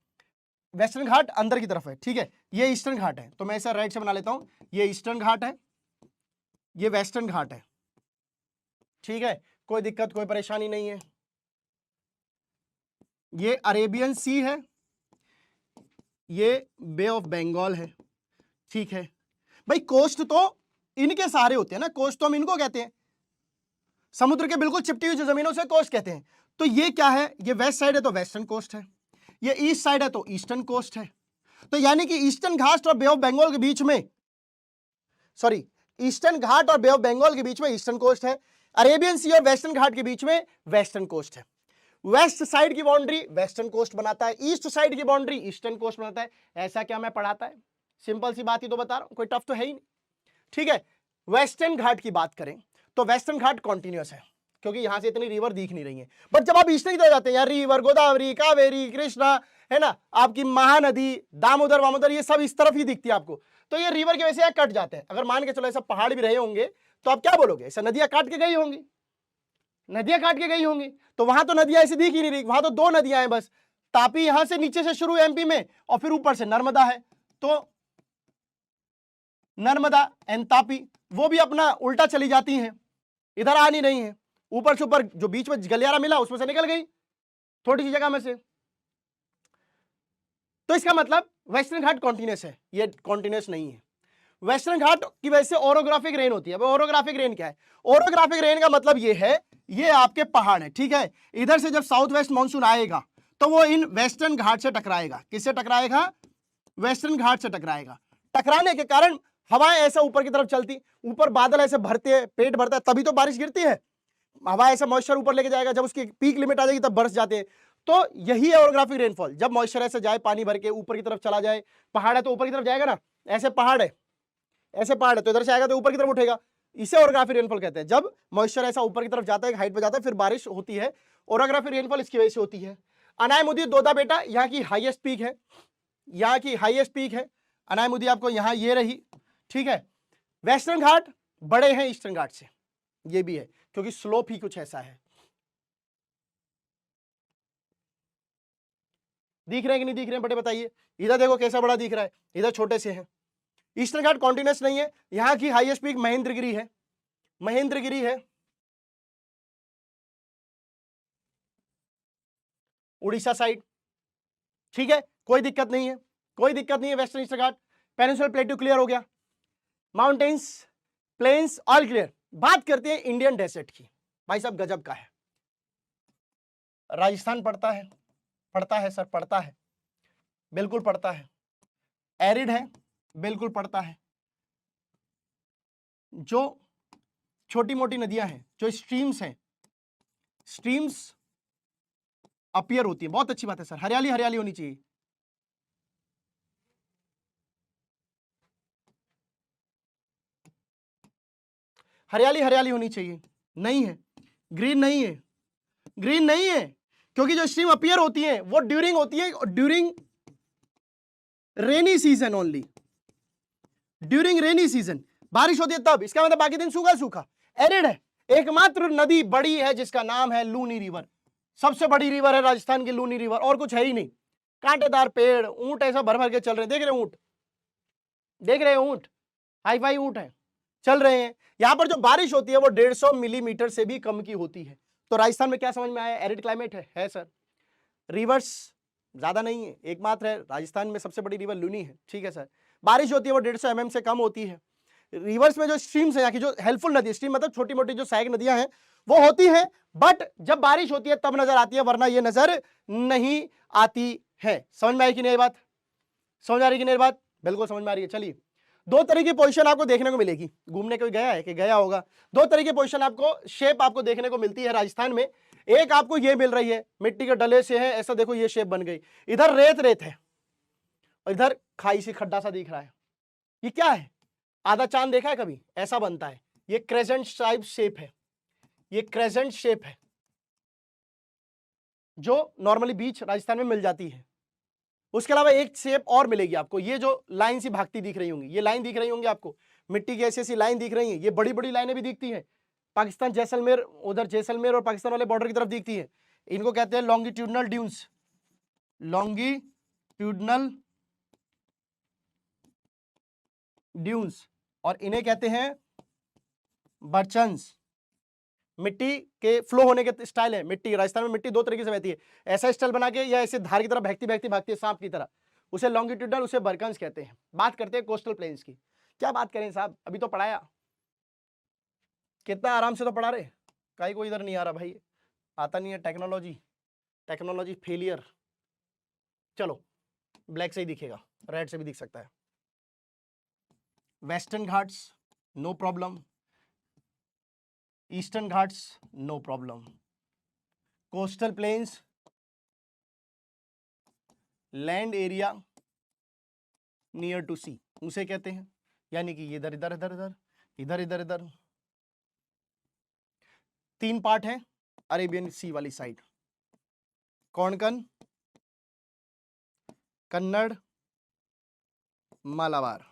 वेस्टर्न घाट अंदर की तरफ है, ठीक है। ये ईस्टर्न घाट है, तो मैं इसे राइट से बना लेता हूं। ये ईस्टर्न घाट है, ये वेस्टर्न घाट है, ठीक है, कोई दिक्कत कोई परेशानी नहीं है। ये अरेबियन सी है, ये बे ऑफ बंगाल है, ठीक है भाई। कोस्ट तो इनके सहारे होते हैं ना, कोस्ट तो हम इनको कहते हैं, समुद्र के बिल्कुल चिपटी हुई जमीनों से कोस्ट कहते हैं। तो ये क्या है? ये वेस्ट साइड है तो वेस्टर्न कोस्ट है, ये ईस्ट साइड है तो ईस्टर्न कोस्ट है। तो यानी कि ईस्टर्न घाट और बे ऑफ बंगाल के बीच में, सॉरी, ईस्टर्न घाट और बे ऑफ बंगाल के बीच में ईस्टर्न कोस्ट है, अरेबियन सी और वेस्टर्न घाट के बीच में वेस्टर्न कोस्ट है। वेस्ट साइड की बाउंड्री वेस्टर्न कोस्ट बनाता है, ईस्ट साइड की बाउंड्री ईस्टर्न कोस्ट बनाता है। ऐसा क्या मैं पढ़ाता है? सिंपल सी बात ही तो बता रहा हूं, कोई टफ तो है ही नहीं, ठीक है। वेस्टर्न घाट की बात करें तो वेस्टर्न घाट कॉन्टिन्यूअस है, क्योंकि यहां से इतनी रिवर दिख नहीं रही है। बट जब आप ईस्टर्न की तरफ जाते हैं, यार रिवर गोदावरी, कावेरी, कृष्णा, है ना, आपकी महानदी, दामोदर वामोदर, ये सब इस तरफ ही दिखती है आपको। तो ये रिवर की वजह से कट जाते हैं। अगर मान के चलो ऐसा पहाड़ भी रहे होंगे तो आप क्या बोलोगे? ऐसा नदियां काट के गई होंगी, नदियां काट के गई होंगी। तो वहां तो नदियां ऐसी दिख ही नहीं रही, वहां तो दो नदियां हैं बस। तापी यहां से नीचे से शुरू एमपी में, और फिर ऊपर से नर्मदा है। तो नर्मदा एंड तापी वो भी अपना उल्टा चली जाती हैं, इधर आ नहीं रही हैं। ऊपर से ऊपर जो बीच में गलियारा मिला उसमें से निकल गई थोड़ी सी जगह में से। तो इसका मतलब वेस्टर्न घाट कॉन्टिन्यूस है, ये कॉन्टिन्यूस नहीं है। वेस्टर्न घाट की वजह से ओरोग्राफिक रेन होती है। ओरोग्राफिक रेन क्या है? ओरोग्राफिक रेन का मतलब ये है, ये आपके पहाड़ है, ठीक है। इधर से जब साउथ वेस्ट मानसून आएगा तो वो इन वेस्टर्न घाट से टकराएगा। किससे टकराएगा? वेस्टर्न घाट से टकराएगा। टकराने के कारण हवाएं ऐसा ऊपर की तरफ चलती, ऊपर बादल ऐसे भरते हैं, पेट भरता है, तभी तो बारिश गिरती है। हवा ऐसा मॉइस्चर ऊपर लेके जाएगा, जब उसकी पीक लिमिट आ जाएगी तब बरस जाते हैं। तो यही है ओरोग्राफिक रेनफॉल, जब मॉइस्चर ऐसे जाए पानी भर के ऊपर की तरफ चला जाए, पहाड़ है तो ऊपर की तरफ जाएगा ना, ऐसे पहाड़ है, ऐसे पहाड़ है तो इधर से आएगा तो ऊपर की तरफ उठेगा, इसे ओरोग्राफिक रेनफॉल कहते हैं। जब मॉइस्चर ऐसा ऊपर की तरफ जाता है, हाइट पे जाता है, फिर बारिश होती है। ओरोग्राफिक रेनफॉल इसकी वजह से होती है। अनायमुदी दोदा बेटा यहाँ की हाईएस्ट पीक है, यहाँ की हाईएस्ट पीक है अनायमुदी, आपको यहाँ ये रही, ठीक है। वेस्टर्न घाट बड़े हैं ईस्टर्न घाट से, ये भी है क्योंकि स्लोप ही कुछ ऐसा है। दिख रहे हैं कि नहीं दिख रहे हैं बेटे बताइए, इधर देखो कैसा बड़ा दिख रहा है, इधर छोटे से हैं। ईस्टर्न घाट कॉन्टिन्यूस नहीं है। यहां की हाईएस्ट पीक महेंद्रगिरी है, महेंद्रगिरी है उड़ीसा साइड, ठीक है, कोई दिक्कत नहीं है, कोई दिक्कत नहीं है। वेस्टर्न ईस्टर्न घाट, पेनिनसुलर प्लेटू क्लियर हो गया, माउंटेन्स प्लेन्स ऑल क्लियर। बात करते हैं इंडियन डेजर्ट की, भाई साहब गजब का है। राजस्थान पड़ता है, पड़ता है सर, पड़ता है, बिल्कुल पड़ता है। एरिड है, बिल्कुल पड़ता है। जो छोटी मोटी नदियां हैं, जो स्ट्रीम्स हैं, स्ट्रीम्स अपीयर होती है, बहुत अच्छी बात है सर, हरियाली हरियाली होनी चाहिए। हरियाली हरियाली होनी चाहिए, नहीं है, ग्रीन नहीं है, ग्रीन नहीं है, क्योंकि जो स्ट्रीम अपीयर होती है वो ड्यूरिंग होती है, during rainy season only, during rainy season बारिश होती है तब, इसका मतलब बाकी दिन सूखा सूखा एरिड है। एकमात्र नदी बड़ी है जिसका नाम है लूनी रिवर, सबसे बड़ी रिवर है राजस्थान की लूनी रिवर, और कुछ है ही नहीं। कांटेदार पेड़, ऊंट ऐसा भर भर के चल रहे हैं, देख रहे ऊंट, देख रहे हैं ऊंट, हाई फाई ऊंट है, चल रहे हैं। यहां पर जो बारिश होती है वो 150 मिलीमीटर से भी कम की होती है। तो राजस्थान में क्या समझ में आया, एरिड क्लाइमेट है सर। रिवर्स ज्यादा नहीं है, एकमात्र है राजस्थान में सबसे बड़ी रिवर लूनी है, ठीक है सर। बारिश होती है वो 150 mm से कम होती है। रिवर्स में जो स्ट्रीम्स है, यहाँ की जो हेल्पफुल नदी, स्ट्रीम मतलब छोटी मोटी जो सहायक नदियां हैं वो होती है, बट जब बारिश होती है तब नजर आती है, वरना ये नजर नहीं आती है। समझ में आई कि नहीं बात, समझ आ रही कि नहीं बात, बिल्कुल समझ में आ रही है। चलिए, दो तरह की पोजीशन आपको देखने को मिलेगी, घूमने कोई गया है कि गया होगा, दो तरह की पोजीशन आपको, शेप आपको देखने को मिलती है राजस्थान में। एक आपको ये मिल रही है, मिट्टी के डले से है, ऐसा देखो ये शेप बन गई, इधर रेत रेत है और इधर खाई सी खड्डा सा दिख रहा है, ये क्या है, आधा चांद देखा है कभी, ऐसा बनता है, ये क्रेसेंट टाइप शेप है, ये क्रेसेंट शेप है जो नॉर्मली बीच राजस्थान में मिल जाती है। उसके अलावा एक शेप और मिलेगी आपको, ये जो लाइन सी भागती दिख रही होंगी, ये लाइन दिख रही होंगी आपको, मिट्टी की ऐसी ऐसी लाइन दिख रही है, ये बड़ी बड़ी लाइनें भी दिखती हैं, पाकिस्तान जैसलमेर, उधर जैसलमेर और पाकिस्तान वाले बॉर्डर की तरफ दिखती है, इनको कहते हैं लॉन्गिट्यूडनल ड्यून्स, लॉन्गिट्यूडनल ड्यून्स, और इन्हें कहते हैं बर्चन्स। मिट्टी के फ्लो होने के स्टाइल है, मिट्टी राजस्थान में मिट्टी दो तरीके से बहती है, ऐसा स्टाइल बना के या ऐसे धार की तरह बहती बहती भागती है सांप की तरह, उसे लॉन्गिट्यूडनल, उसे बर्कन्स कहते हैं। बात करते हैं कोस्टल प्लेन्स की, क्या बात करें साहब, अभी तो पढ़ाया, कितना आराम से तो पढ़ा रहे, कहीं कोई इधर नहीं आ रहा भाई, आता नहीं है, टेक्नोलॉजी, टेक्नोलॉजी फेलियर। चलो ब्लैक से ही दिखेगा, रेड से भी दिख सकता है। Western Ghats no problem, eastern Ghats no problem, coastal plains land area near to sea उसे कहते हैं, यानी कि इधर इधर इधर इधर इधर इधर इधर तीन पार्ट है, अरेबियन सी वाली साइड, कोंकण, कन्नड़, मालाबार,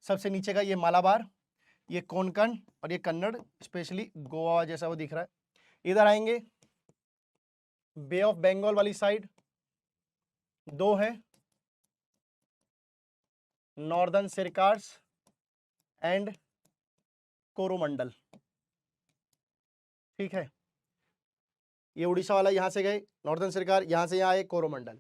सबसे नीचे का ये मालाबार, ये कोंकण और ये कन्नड़, स्पेशली गोवा जैसा वो दिख रहा है। इधर आएंगे बे ऑफ बंगाल वाली साइड, दो है नॉर्दर्न सिरकार्स एंड कोरोमंडल, ठीक है, ये उड़ीसा वाला यहां से गए नॉर्दर्न सिरकार, यहां से यहाँ आए कोरोमंडल।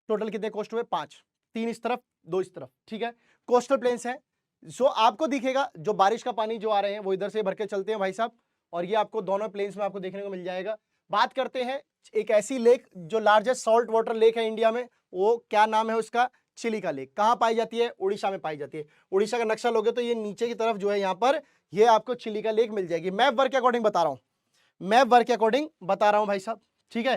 टोटल कितने कोस्ट हुए, 5, 3 इस तरफ 2 इस तरफ, ठीक है। कोस्टल प्लेन्स है, जो आपको दिखेगा, जो बारिश का पानी जो आ रहे हैं वो इधर से भर के चलते हैं भाई साहब, और ये आपको दोनों प्लेन्स में आपको देखने को मिल जाएगा। बात करते हैं एक ऐसी लेक जो लार्जेस्ट सॉल्ट वाटर लेक है इंडिया में, वो क्या नाम है उसका, चिलिका लेक। कहाँ पाई जाती है, उड़ीसा में पाई जाती है। उड़ीसा का नक्शा लोगे तो ये नीचे की तरफ जो है यहाँ पर ये आपको चिली का लेक मिल जाएगी। मैप वर्क के अकॉर्डिंग बता रहा हूं, मैप वर्क के अकॉर्डिंग बता रहा हूं भाई साहब, ठीक है।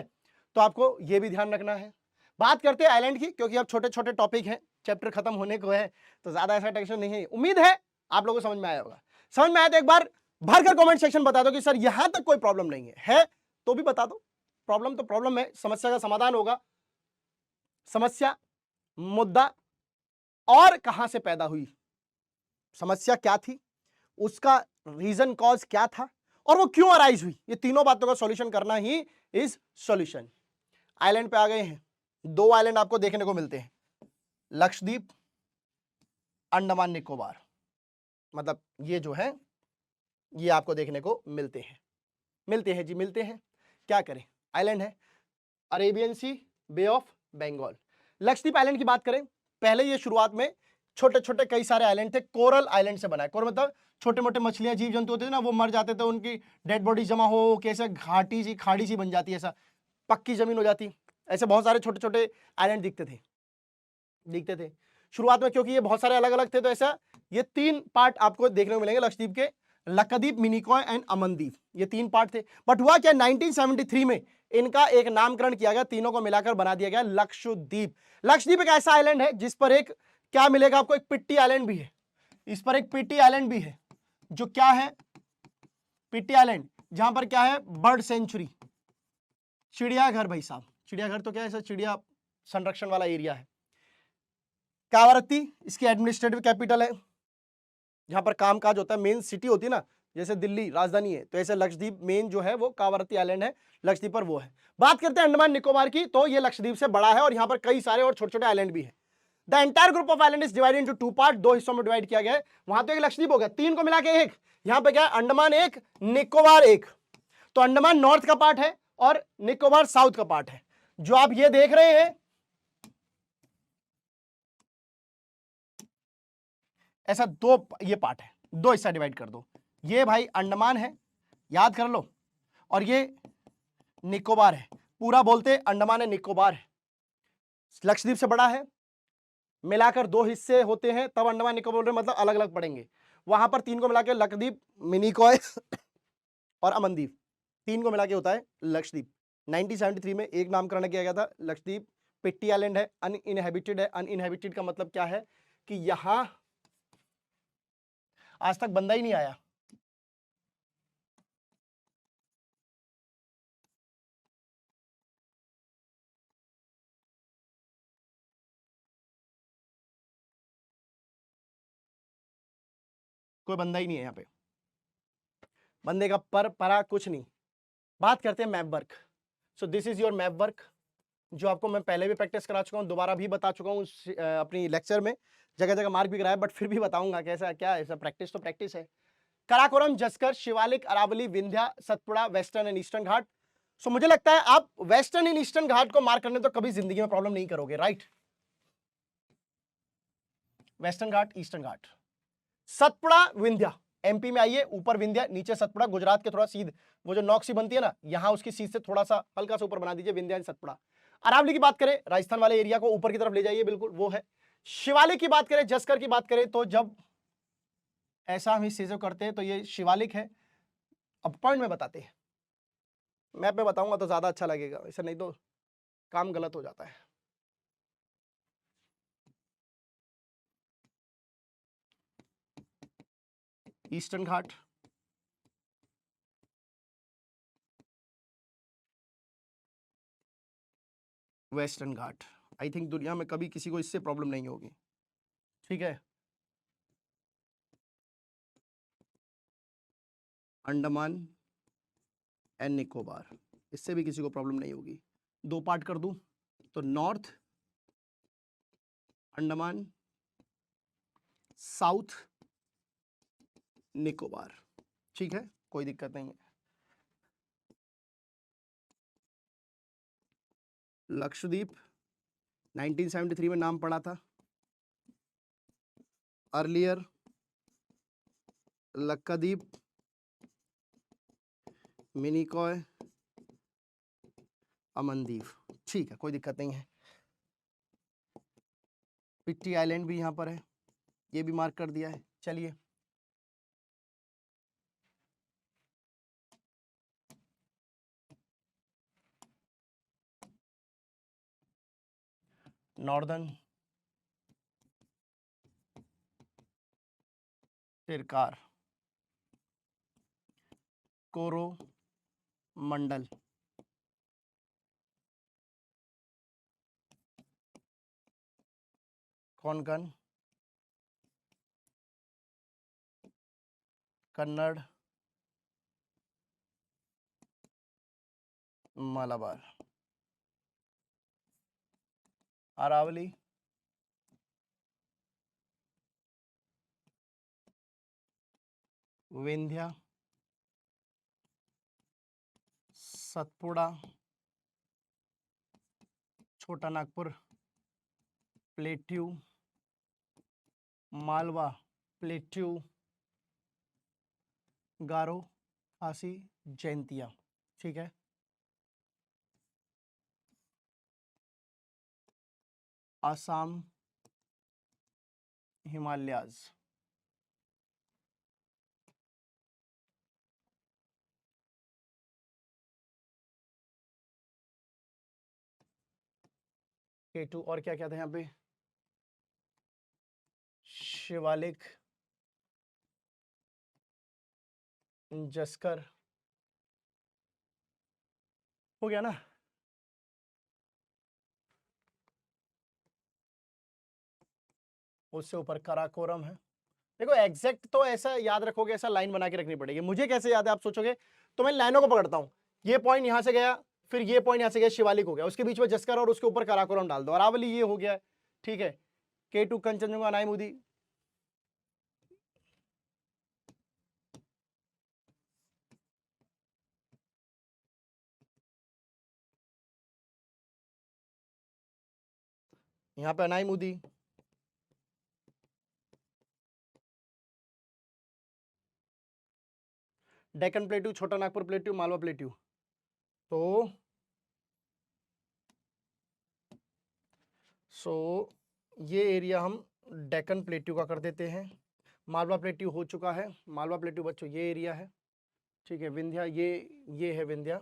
तो आपको ये भी ध्यान रखना है। बात करते हैं आइलैंड की, क्योंकि अब छोटे छोटे टॉपिक हैं, चैप्टर खत्म होने को है, तो ज्यादा ऐसा टेंशन नहीं है। उम्मीद है आप लोगों को समझ में आया होगा। समझ में आया तो एक बार भरकर कमेंट सेक्शन बता दो कि सर यहां तक कोई प्रॉब्लम नहीं है तो भी बता दो। प्रॉब्लम तो प्रॉब्लम है, समस्या का समाधान होगा। समस्या, मुद्दा और कहां से पैदा हुई, समस्या क्या थी, उसका रीजन कॉज क्या था, और वो क्यों अराइज हुई, ये तीनों बातों का सॉल्यूशन करना ही इज सॉल्यूशन। आइलैंड पे आ गए हैं। 2 आइलैंड आपको देखने को मिलते हैं, लक्षद्वीप, अंडमान निकोबार। मतलब ये जो है ये आपको देखने को मिलते हैं जी, मिलते हैं। क्या करें, आइलैंड है, Arabian sea, bay of Bengal. Lakshadweep island की बात करें, पहले ये शुरुआत में छोटे छोटे कई सारे आइलैंड थे, कोरल आइलैंड से बना है। कोरल मतलब छोटे मोटे मछलियां, जीव जंतु होते थे ना, वो मर जाते थे, उनकी डेड बॉडी जमा हो कैसे घाटी सी, खाड़ी सी बन जाती है, ऐसा पक्की जमीन हो जाती, ऐसे बहुत सारे छोटे छोटे आइलैंड दिखते थे शुरुआत में, क्योंकि ये बहुत सारे अलग अलग थे। तो ऐसा ये 3 पार्ट आपको देखने को मिलेंगे लक्षद्वीप के, लक्षद्वीप, मिनिकॉय एंड अमनदीप, ये 3 पार्ट थे। बट हुआ क्या, 1973 में इनका एक नामकरण किया गया, तीनों को मिलाकर बना दिया गया लक्षद्वीप। लक्षद्वीप एक ऐसा आइलैंड है जिस पर एक क्या मिलेगा आपको, एक पिट्टी आइलैंड भी है, इस पर एक पिट्टी आइलैंड भी है, जो क्या है, पिट्टी आइलैंड, जहां पर क्या है, बर्ड सेंचुरी, चिड़ियाघर भाई साहब, चिड़ियाघर तो क्या है, ऐसा चिड़िया संरक्षण वाला एरिया है। कावारत्ती इसकी एडमिनिस्ट्रेटिव कैपिटल है, जहां पर कामकाज होता है, मेन सिटी होती है ना, जैसे दिल्ली राजधानी है, तो ऐसे लक्षद्वीप मेन जो है वो कावारत्ती आइलैंड है, लक्षद्वीप पर वो है। बात करते हैं अंडमान निकोबार की, तो ये लक्षद्वीप से बड़ा है और यहाँ पर कई सारे और छोटे छोटे आइलैंड भी है। The entire group of island is divided into 2 part, 2 हिस्सों में डिवाइड किया गया है। वहां तो एक लक्षद्वीप हो गया, 3 को मिला के एक, यहाँ पे क्या है, अंडमान एक, निकोबार एक। तो अंडमान नॉर्थ का पार्ट है और निकोबार साउथ का पार्ट है। जो आप ये देख रहे हैं, ऐसा 2 ये पार्ट है, 2 हिस्सा डिवाइड कर दो। ये भाई अंडमान है, याद कर लो, और ये निकोबार है। पूरा बोलते अंडमान है, निकोबार है, लक्षद्वीप से बड़ा है, मिलाकर 2 हिस्से होते हैं, तब अंडमान निकोबार बोल रहे, मतलब अलग अलग पड़ेंगे। वहां पर 3 को मिलाकर लक्षद्वीप, मिनिकॉय और अमनदीप, 3 को मिलाकर होता है लक्षद्वीप। 1973 में एक नामकरण किया गया था लक्षद्वीप, पिट्टी आइलैंड है, अनइनहेबिटेड है। अनइनहेबिटेड का मतलब क्या है कि यहां आज तक बंदा ही नहीं आया। कोई बंदा ही नहीं है यहाँ पे, बंदे का पर परा कुछ नहीं। बात करते हैं map work. So this is your map work, जो आपको मैं पहले भी प्रैक्टिस करा चुका हूँ, दोबारा भी बता चुका हूँ अपनी लेक्चर में, जगह जगह मार्क भी कराया, बट फिर भी बताऊंगा कैसा क्या है। प्रैक्टिस तो प्रैक्टिस है। Karakoram, Zanskar, Shivalik, Aravalli, Vindhya, Satpura, western and eastern Ghat. So मुझे लगता है आप वेस्टर्न एंड ईस्टर्न घाट को मार्क करने तो कभी जिंदगी में प्रॉब्लम नहीं करोगे, राइट। वेस्टर्न घाट, ईस्टर्न घाट, सतपुड़ा, विंध्या, एमपी में आइए, ऊपर विंध्या, नीचे सतपुड़ा, गुजरात के थोड़ा सीध, वो जो नॉक सी बनती है ना, यहां उसकी सीध से थोड़ा सा हल्का सा ऊपर बना दीजिए, विंध्या एंड सतपुड़ा। अरावली की बात करें, राजस्थान वाले एरिया को ऊपर की तरफ ले जाइए, बिल्कुल वो है। शिवालिक की बात करें, जस्कर की बात करें, तो जब ऐसा हम इस चीजों करते हैं तो ये शिवालिक है। अब पॉइंट में बताते हैं, मैप में बताऊंगा तो ज्यादा अच्छा लगेगा, ऐसा नहीं तो काम गलत हो जाता है। Eastern Ghat, western Ghat, I think दुनिया में कभी किसी को इससे प्रॉब्लम नहीं होगी, ठीक है। अंडमान एंड निकोबार, इससे भी किसी को प्रॉब्लम नहीं होगी। 2 पार्ट कर दूं तो नॉर्थ अंडमान, साउथ निकोबार, ठीक है, कोई दिक्कत नहीं है। लक्षद्वीप 1973 में नाम पड़ा था, अर्लियर लक्षद्वीप, मिनिकॉय, अमनदीप, ठीक है, कोई दिक्कत नहीं है। पिट्टी आइलैंड भी यहां पर है, ये भी मार्क कर दिया है। चलिए नॉर्दर्न सिरकार, कोरोमंडल, कोंकण, कन्नड़, मालाबार, अरावली, विंध्या, सतपुड़ा, छोटा नागपुर, प्लेट्यू, मालवा, प्लेट्यू, गारो, खासी, जैंतिया। ठीक है, असम, हिमालयाज, K2, और क्या क्या था यहाँ पे, शिवालिक, जस्कर, हो गया ना। उससे ऊपर कराकोरम है। देखो एग्जैक्ट तो ऐसा याद रखोगे, ऐसा लाइन बना के रखनी पड़ेगी। मुझे कैसे याद है आप सोचोगे, तो मैं लाइनों को पकड़ता हूँ, ये पॉइंट यहां से गया, फिर ये पॉइंट यहां से गया, शिवालिक हो गया, उसके बीच में जस्कर और उसके ऊपर कराकोरम डाल दो, अरावली ये हो गया। ठीक है, K2 कंचनजंगा, अनाईमुदी, यहां पे अनाईमुदी, डेक्कन प्लेट्यू, छोटा नागपुर प्लेट्यू, मालवा प्लेट्यू। तो ये एरिया हम डेक्कन प्लेट्यू का कर देते हैं। मालवा प्लेट्यू हो चुका है, मालवा प्लेट्यू बच्चों ये एरिया है। ठीक है, विंध्या ये है विंध्या,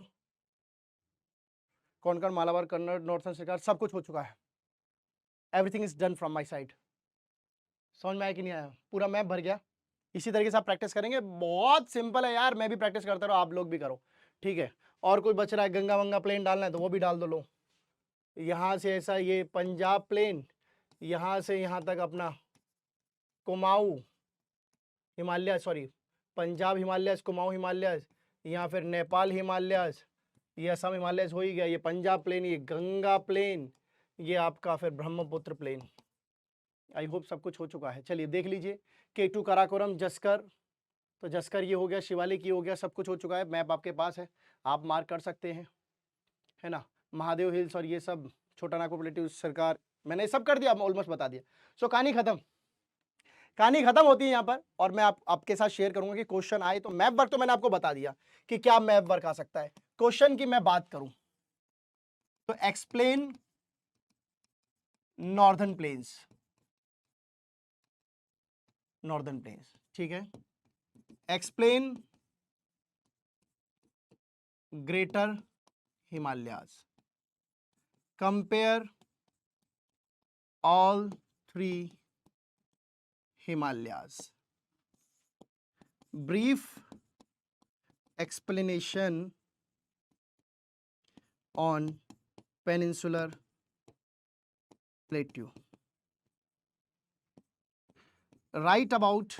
कोंकण, मालाबार, कन्नड़, नॉर्थर्न सरकार, सब कुछ हो चुका है। Everything is done from my side. समझ में आया कि नहीं आया? पूरा मैप भर गया। इसी तरीके से आप प्रैक्टिस करेंगे, बहुत सिंपल है यार, मैं भी प्रैक्टिस करता रहो, आप लोग भी करो। ठीक है, और कोई बच रहा है गंगा वंगा प्लेन डालना है तो वो भी डाल दो। लो यहाँ से ऐसा ये पंजाब प्लेन, यहाँ से यहाँ तक अपना Kumaon Himalaya, sorry Punjab Himalayas, Kumaon Himalayas, यहाँ फिर नेपाल हिमालयस, ये असम हिमालयस हो ही गया, ये पंजाब प्लेन, ये गंगा प्लेन, ये आपका फिर ब्रह्मपुत्र प्लेन। आई होप सब कुछ हो चुका है। चलिए देख लीजिए, K2 काराकोरम, जस्कर, तो जस्कर ये हो गया, शिवालिक ये हो गया, सब कुछ हो चुका है। मैप आपके पास है, आप मार्क कर सकते हैं, है ना। महादेव हिल्स और ये सब, छोटा नागपुर प्लेट्यू, सरकार, मैंने सब कर दिया, ऑलमोस्ट बता दिया। सो कहानी खत्म, कहानी खत्म होती है यहाँ पर। और मैं आपके साथ शेयर करूंगा कि क्वेश्चन आए तो मैप वर्क तो मैंने आपको बता दिया कि क्या मैप वर्क आ सकता है। क्वेश्चन की मैं बात करूं तो explain northern plains, northern plains, ठीक है। Explain greater Himalayas, compare all 3 Himalayas, brief explanation on peninsular plateau, write about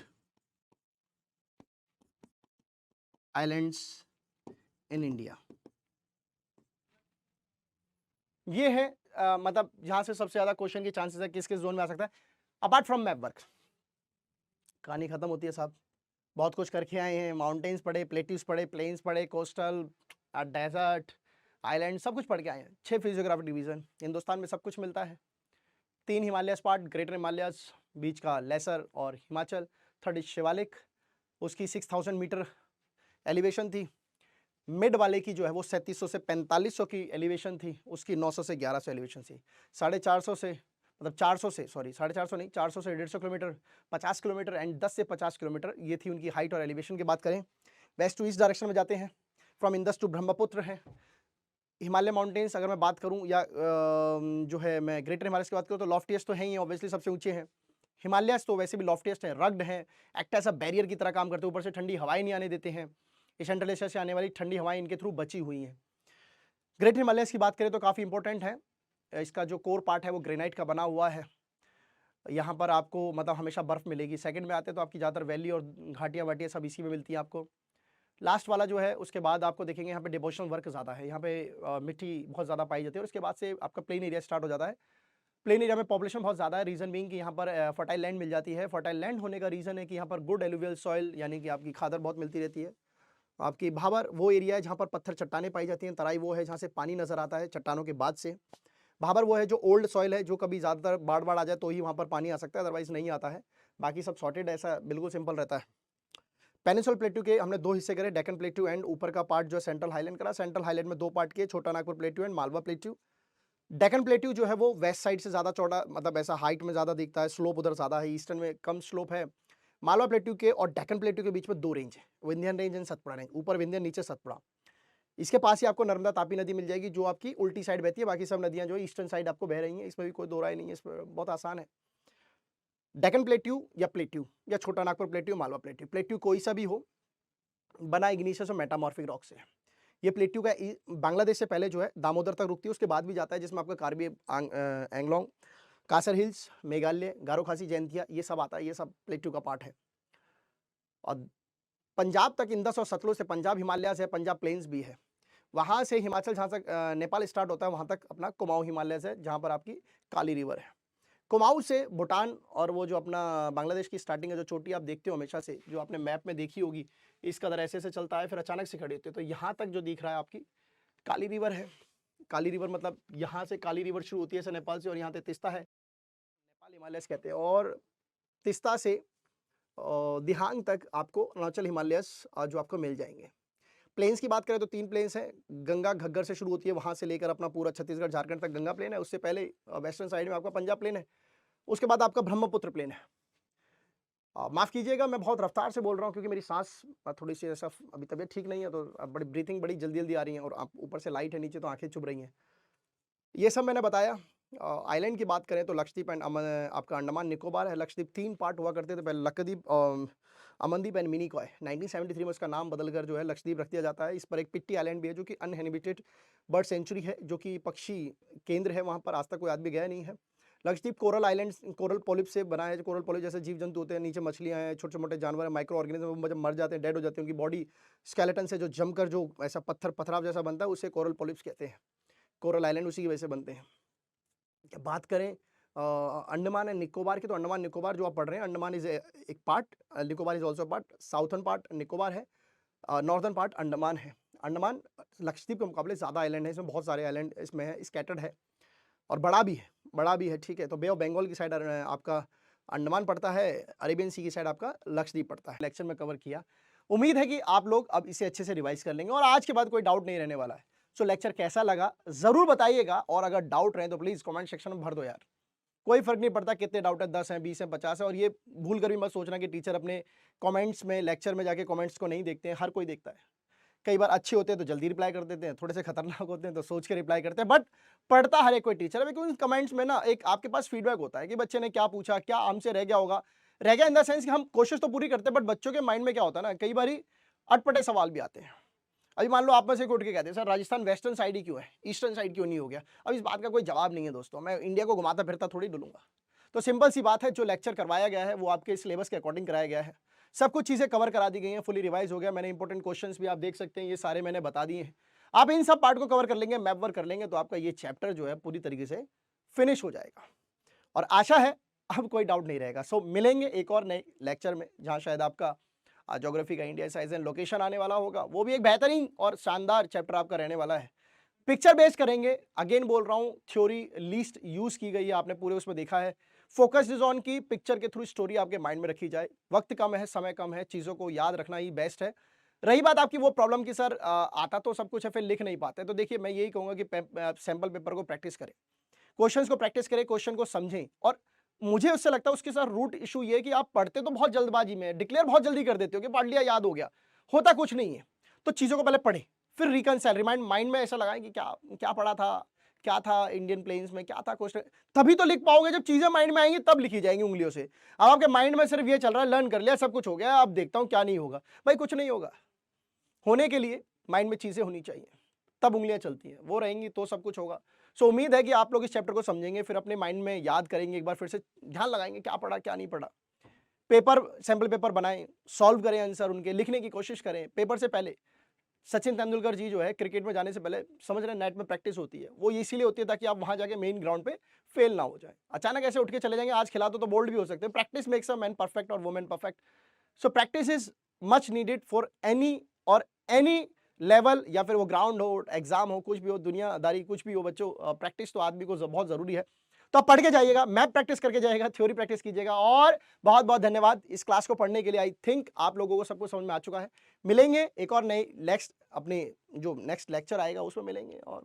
islands in India। ये है मतलब जहां से सबसे ज्यादा क्वेश्चन के चांसेस है, किस किस जोन में आ सकता है अपार्ट फ्रॉम मैप वर्क। कहानी खत्म होती है साहब, बहुत कुछ करके आए हैं, माउंटेन्स पढ़े, प्लेट्यूज पढ़े, प्लेन्स पढ़े, कोस्टल, डेजर्ट, आइलैंड, सब कुछ पढ़ के आए हैं। 6 फिजियोग्राफी डिवीजन, हिंदुस्तान में सब कुछ मिलता है। 3 हिमालयस पार्ट, ग्रेटर हिमालयस, बीच का लेसर और हिमाचल, 3rd शिवालिक, उसकी 6000 मीटर एलिवेशन थी। मिड वाले की जो है वो 3700 से 4500 की एलिवेशन थी, उसकी 900 से 1100 एलिवेशन थी। 450 से मतलब 400 से, सॉरी 450 नहीं, 400 से 150 किलोमीटर, 50 किलोमीटर एंड 10 से 50 किलोमीटर, ये थी उनकी हाइट और एलिवेशन की बात करें। वेस्ट टू ईस्ट डायरेक्शन में जाते हैं, फ्रॉम इंदस टू ब्रह्मपुत्र है, हिमालय माउंटेन्स अगर मैं बात करूं या जो है मैं ग्रेटर हिमालयस की बात करूं तो लॉफ्टिएस्ट तो हैं ही, ऑब्वियसली सबसे ऊंचे हैं। हिमालयस तो वैसे भी लॉफ्टिएस्ट हैं, रग्ड हैं, एक्ट एज अ बैरियर की तरह काम करते हैं, ऊपर से ठंडी हवाएं नहीं आने देते हैं। सेंट्रल एशिया से आने वाली ठंडी हवाएं इनके थ्रू बची हुई हैं। ग्रेटर हिमालयस की बात करें तो काफ़ी इंपॉर्टेंट है। इसका जो कोर पार्ट है वो ग्रेनाइट का बना हुआ है। यहाँ पर आपको मतलब हमेशा बर्फ मिलेगी। सेकंड में आते तो आपकी ज़्यादातर वैली और घाटियाँ वाटियाँ सब इसी में मिलती हैं आपको। लास्ट वाला जो है उसके बाद आपको देखेंगे यहाँ पे डिवोशनल वर्क ज़्यादा है, यहाँ पे मिट्टी बहुत ज़्यादा पाई जाती है और उसके बाद से आपका प्लेन एरिया स्टार्ट हो जाता है। प्लेन एरिया में पॉपुलेशन बहुत ज़्यादा है, रीज़न बीइंग कि यहाँ पर फर्टाइल लैंड मिल जाती है। फर्टाइल लैंड होने का रीज़न है कि यहाँ पर गुड एलुवियल सॉइल यानी कि आपकी खादर बहुत मिलती रहती है। आपकी भाबर वो एरिया है जहाँ पर पत्थर चट्टानें पाई जाती हैं, तराई वो है जहाँ से पानी नज़र आता है चट्टानों के बाद से। भाबर वो है जो ओल्ड सॉइल है, जो कभी ज़्यादातर बाढ़ आ जाए तो ही वहाँ पर पानी आ सकता है, अदरवाइज नहीं आता है। बाकी सब सॉर्टेड, ऐसा बिल्कुल सिंपल रहता है। पेनिनसुलर प्लेट्यू के हमने दो हिस्से करे, डेक्कन प्लेट्यू एंड ऊपर का पार्ट जो सेंट्रल हाईलैंड करा। सेंट्रल हाईलैंड में दो पार्ट किए, छोटा Nagpur plateau and Malwa plateau. Deccan plateau जो है वो वेस्ट साइड से ज़्यादा चौड़ा, मतलब ऐसा हाइट में ज़्यादा दिखता है, स्लोप उधर ज़्यादा है, ईस्टर्न में कम स्लोप है। मालवा प्लेट्यू के और डेक्कन प्लेट्यू के बीच में दो रेंज है, Vindhyan range and Satpura range. ऊपर विंध्यन, नीचे सतपुड़ा। इसके पास ही आपको नर्मदा तापी नदी मिल जाएगी जो आपकी उल्टी साइड बहती है, बाकी सब नदियां जो ईस्टर्न साइड आपको बह रही हैं, इसमें भी कोई दो राय नहीं है, इसमें बहुत आसान है। डेक्कन प्लेट्यू या छोटा Nagpur plateau, Malwa plateau, plateau कोई सा भी हो, बना इग्निशियस और मेटामॉर्फिक रॉक से। ये प्लेट्यू का बांग्लादेश से पहले जो है दामोदर तक रुकती है, उसके बाद भी जाता है, जिसमें आपका कार्बी एंगलोंग, कासर हिल्स, मेघालय, गारो खासी, जयंतिया, ये सब आता है, ये सब प्लेट्यू का पार्ट है। और पंजाब तक इंदस और सतलुज से पंजाब हिमालय है, पंजाब प्लेन्स भी है। वहाँ से हिमाचल जहाँ तक नेपाल स्टार्ट होता है वहाँ तक अपना कुमाऊं हिमालय है, जहाँ पर आपकी काली रिवर है। कुमाऊं से भूटान और वो जो अपना बांग्लादेश की स्टार्टिंग है, जो चोटी आप देखते हो हमेशा से, जो आपने मैप में देखी होगी, इस कदर ऐसे से चलता है, फिर अचानक से खड़ी होती है, तो यहाँ तक जो दिख रहा है आपकी काली रिवर है। काली रिवर मतलब यहाँ से काली रिवर शुरू होती है नेपाल से, और यहाँ से तिस्ता है, नेपाल हिमालयस कहते हैं, और तिस्ता से दिहांग तक आपको अरुणाचल हिमालयस जो आपको मिल जाएंगे। प्लेन्स की बात करें तो 3 प्लेन्स हैं। गंगा घग्गर से शुरू होती है, वहाँ से लेकर अपना पूरा छत्तीसगढ़ झारखंड तक गंगा प्लेन है। उससे पहले वेस्टर्न साइड में आपका पंजाब प्लेन है। उसके बाद आपका ब्रह्मपुत्र प्लेन है। माफ़ कीजिएगा मैं बहुत रफ्तार से बोल रहा हूँ क्योंकि मेरी सांस थोड़ी सी ऐसा अभी तबीयत ठीक नहीं है, तो बड़ी ब्रीथिंग बड़ी जल्दी जल्दी आ रही है, और आप ऊपर से लाइट है नीचे तो आंखें चुभ रही हैं। ये सब मैंने बताया। आइलैंड की बात करें तो लक्षद्वीप एंड आपका अंडमान निकोबार है। लक्षद्वीप 3 पार्ट हुआ करते थे पहले, लक्षद्वीप, अमनदीप एंड मिनिकॉय। 1973 में उसका नाम बदलकर जो है लक्षद्वीप रख दिया जाता है। इस पर एक पिट्टी आइलैंड भी है जो कि अनहेबिटेड बर्ड सेंचुरी है, जो कि पक्षी केंद्र है, वहाँ पर आज तक कोई आदमी गया नहीं है। Lakshadweep coral island, coral polyp से बना है। कोरल पॉलिप जैसे जीव जंतु होते हैं, नीचे मछलियाँ हैं, छोटे मोटे जानवर हैं, माइक्रो ऑर्गेनिज्म, जब मर जाते हैं, डेड हो जाते हैं, उनकी बॉडी स्केलेटन से जो जमकर जो ऐसा पथराव जैसा बनता है, उसे कोरल पॉलिप्स कहते हैं। कोरल आइलैंड उसी की वजह से बनते हैं। बात करें अंडमान एंड निकोबार की, तो अंडमान निकोबार जो आप पढ़ रहे हैं, अंडमान इज एक part, Nicobar is also part. Southern part Nicobar है, नॉर्दर्न पार्ट अंडमान है। अंडमान लक्षद्वीप के मुकाबले ज़्यादा आइलैंड है, इसमें बहुत सारे आइलैंड इसमें है, स्कैटर्ड है और बड़ा भी है, ठीक है। तो बे ऑफ बंगाल की साइड आपका अंडमान पड़ता है, अरेबियन सी की साइड आपका लक्षद्वीप पड़ता है। लेक्चर में कवर किया, उम्मीद है कि आप लोग अब इसे अच्छे से रिवाइज कर लेंगे और आज के बाद कोई डाउट नहीं रहने वाला है। सो लेक्चर कैसा लगा ज़रूर बताइएगा, और अगर डाउट रहे तो प्लीज़ कमेंट सेक्शन में भर दो यार, कोई फर्क नहीं पड़ता कितने डाउट है, 10 हैं, 20 हैं, 50 है। और ये भूल कर भी मत सोचना कि टीचर अपने कमेंट्स में, लेक्चर में जाके कमेंट्स को नहीं देखते हैं, हर कोई देखता है। कई बार अच्छे होते हैं तो जल्दी रिप्लाई कर देते हैं, थोड़े से खतरनाक होते हैं तो सोच के रिप्लाई करते हैं, बट पढ़ता हर एक कोई टीचर है, क्योंकि कमेंट्स में ना एक आपके पास फीडबैक होता है कि बच्चे ने क्या पूछा, क्या हमसे रह गया होगा। रह गया इन द सेंस कि हम कोशिश तो पूरी करते हैं, बट बच्चों के माइंड में क्या होता है ना, कई बार अटपटे सवाल भी आते हैं। अभी मान लो आप में से उठ के कहते हैं सर राजस्थान वेस्टर्न साइड ही क्यों है, ईस्टर्न साइड क्यों नहीं हो गया। अब इस बात का कोई जवाब नहीं है दोस्तों, मैं इंडिया को घुमाता फिरता थोड़ी डुलूंगा। तो सिंपल सी बात है, जो लेक्चर करवाया गया है वो आपके सिलेबस के अकॉर्डिंग कराया गया है, सब कुछ चीज़ें कवर करा दी गई हैं, फुली रिवाइज हो गया। मैंने इंपॉर्टेंट क्वेश्चंस भी आप देख सकते हैं, ये सारे मैंने बता दिए हैं। आप इन सब पार्ट को कवर कर लेंगे, मैप वर्क कर लेंगे, तो आपका ये चैप्टर जो है पूरी तरीके से फिनिश हो जाएगा, और आशा है अब कोई डाउट नहीं रहेगा। सो मिलेंगे एक और नए लेक्चर में, जहाँ शायद आपका ज्योग्राफी का इंडिया साइज एंड लोकेशन आने वाला होगा, वो भी एक बेहतरीन और शानदार चैप्टर आपका रहने वाला है। पिक्चर बेस करेंगे, अगेन बोल रहा हूँ, थ्योरी लीस्ट यूज की गई है, आपने पूरे उसमें देखा है। फोकस इज ऑन की पिक्चर के थ्रू स्टोरी आपके माइंड में रखी जाए। वक्त कम है, समय कम है, चीज़ों को याद रखना ही बेस्ट है। रही बात आपकी वो प्रॉब्लम की सर आता तो सब कुछ है, फिर लिख नहीं पाते, तो देखिए मैं यही कहूँगा कि सैम्पल पेपर को प्रैक्टिस करें, क्वेश्चंस को प्रैक्टिस करें, क्वेश्चन को समझें। और मुझे उससे लगता है उसके साथ रूट इशू ये है कि आप पढ़ते तो बहुत जल्दबाजी में, डिक्लेयर बहुत जल्दी कर देते हो कि पढ़ लिया याद हो गया, होता कुछ नहीं है। तो चीज़ों को पहले पढ़ें, फिर रिकंसाइल माइंड में ऐसा लगाएं कि क्या क्या पढ़ा था, क्या था इंडियन प्लेन्स में, क्या था क्वेश्चन, तभी तो लिख पाओगे। जब चीजें माइंड में आएंगी तब लिखी जाएंगी उंगलियों से। अब आपके माइंड में सिर्फ ये चल रहा है, लर्न कर लिया, सब कुछ हो गया, अब देखता हूं क्या नहीं होगा। भाई कुछ नहीं होगा। होने के लिए माइंड में चीजें होनी चाहिए, तब उंगलियां चलती हैं, वो रहेंगी तो सब कुछ होगा। सो उम्मीद है कि आप लोग इस चैप्टर को समझेंगे, फिर अपने माइंड में याद करेंगे, एक बार फिर से ध्यान लगाएंगे क्या पढ़ा क्या नहीं पढ़ा। पेपर, सैंपल पेपर बनाएं, सॉल्व करें आंसर उनके, लिखने की कोशिश करें। पेपर से पहले सचिन तेंदुलकर जी जो है क्रिकेट में जाने से पहले समझ रहे नेट में प्रैक्टिस होती है, वो इसीलिए होती है ताकि आप वहां जाके मेन ग्राउंड पे फेल ना हो जाए। अचानक ऐसे उठ के चले जाएंगे, आज खिला तो बोल्ड भी हो सकते हैं। Practice makes a man perfect और women perfect. So practice is much needed for any level, या फिर वो ग्राउंड हो, एग्जाम हो, कुछ भी हो, दुनियादारी कुछ भी हो बच्चों, प्रैक्टिस तो आदमी को बहुत जरूरी है। तो आप पढ़ के जाइएगा, मैथ प्रैक्टिस करके जाइएगा, थ्योरी प्रैक्टिस कीजिएगा। और बहुत बहुत धन्यवाद इस क्लास को पढ़ने के लिए। आई थिंक आप लोगों को सब कुछ समझ में आ चुका है। मिलेंगे एक और नई नेक्स्ट, अपने जो नेक्स्ट लेक्चर आएगा उसमें मिलेंगे, और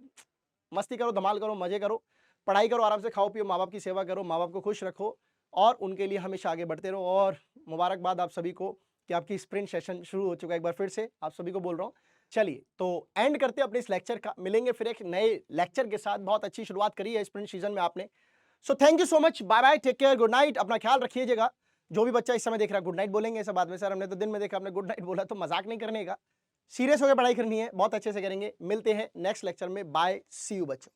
मस्ती करो, धमाल करो, मजे करो, पढ़ाई करो, आराम से खाओ पियो, माँ बाप की सेवा करो, माँ बाप को खुश रखो और उनके लिए हमेशा आगे बढ़ते रहो। और मुबारकबाद आप सभी को कि आपकी स्प्रिंट सेशन शुरू हो चुका है। एक बार फिर से आप सभी को बोल रहा हूँ। चलिए तो एंड करते हैं अपने इस लेक्चर का, मिलेंगे फिर एक नए लेक्चर के साथ। बहुत अच्छी शुरुआत करी है स्प्रिंट सीजन में आपने। So thank you so much, bye bye, take care, good night, अपना ख्याल रखिएगा। जो भी बच्चा इस समय देख रहा है गुड नाइट बोलेंगे ऐसा बाद में, सर हमने तो दिन में देखा आपने गुड नाइट बोला, तो मजाक नहीं करने का, सीरियस होकर पढ़ाई करनी है, बहुत अच्छे से करेंगे। मिलते हैं नेक्स्ट लेक्चर में, बाय, सी यू बच्चों।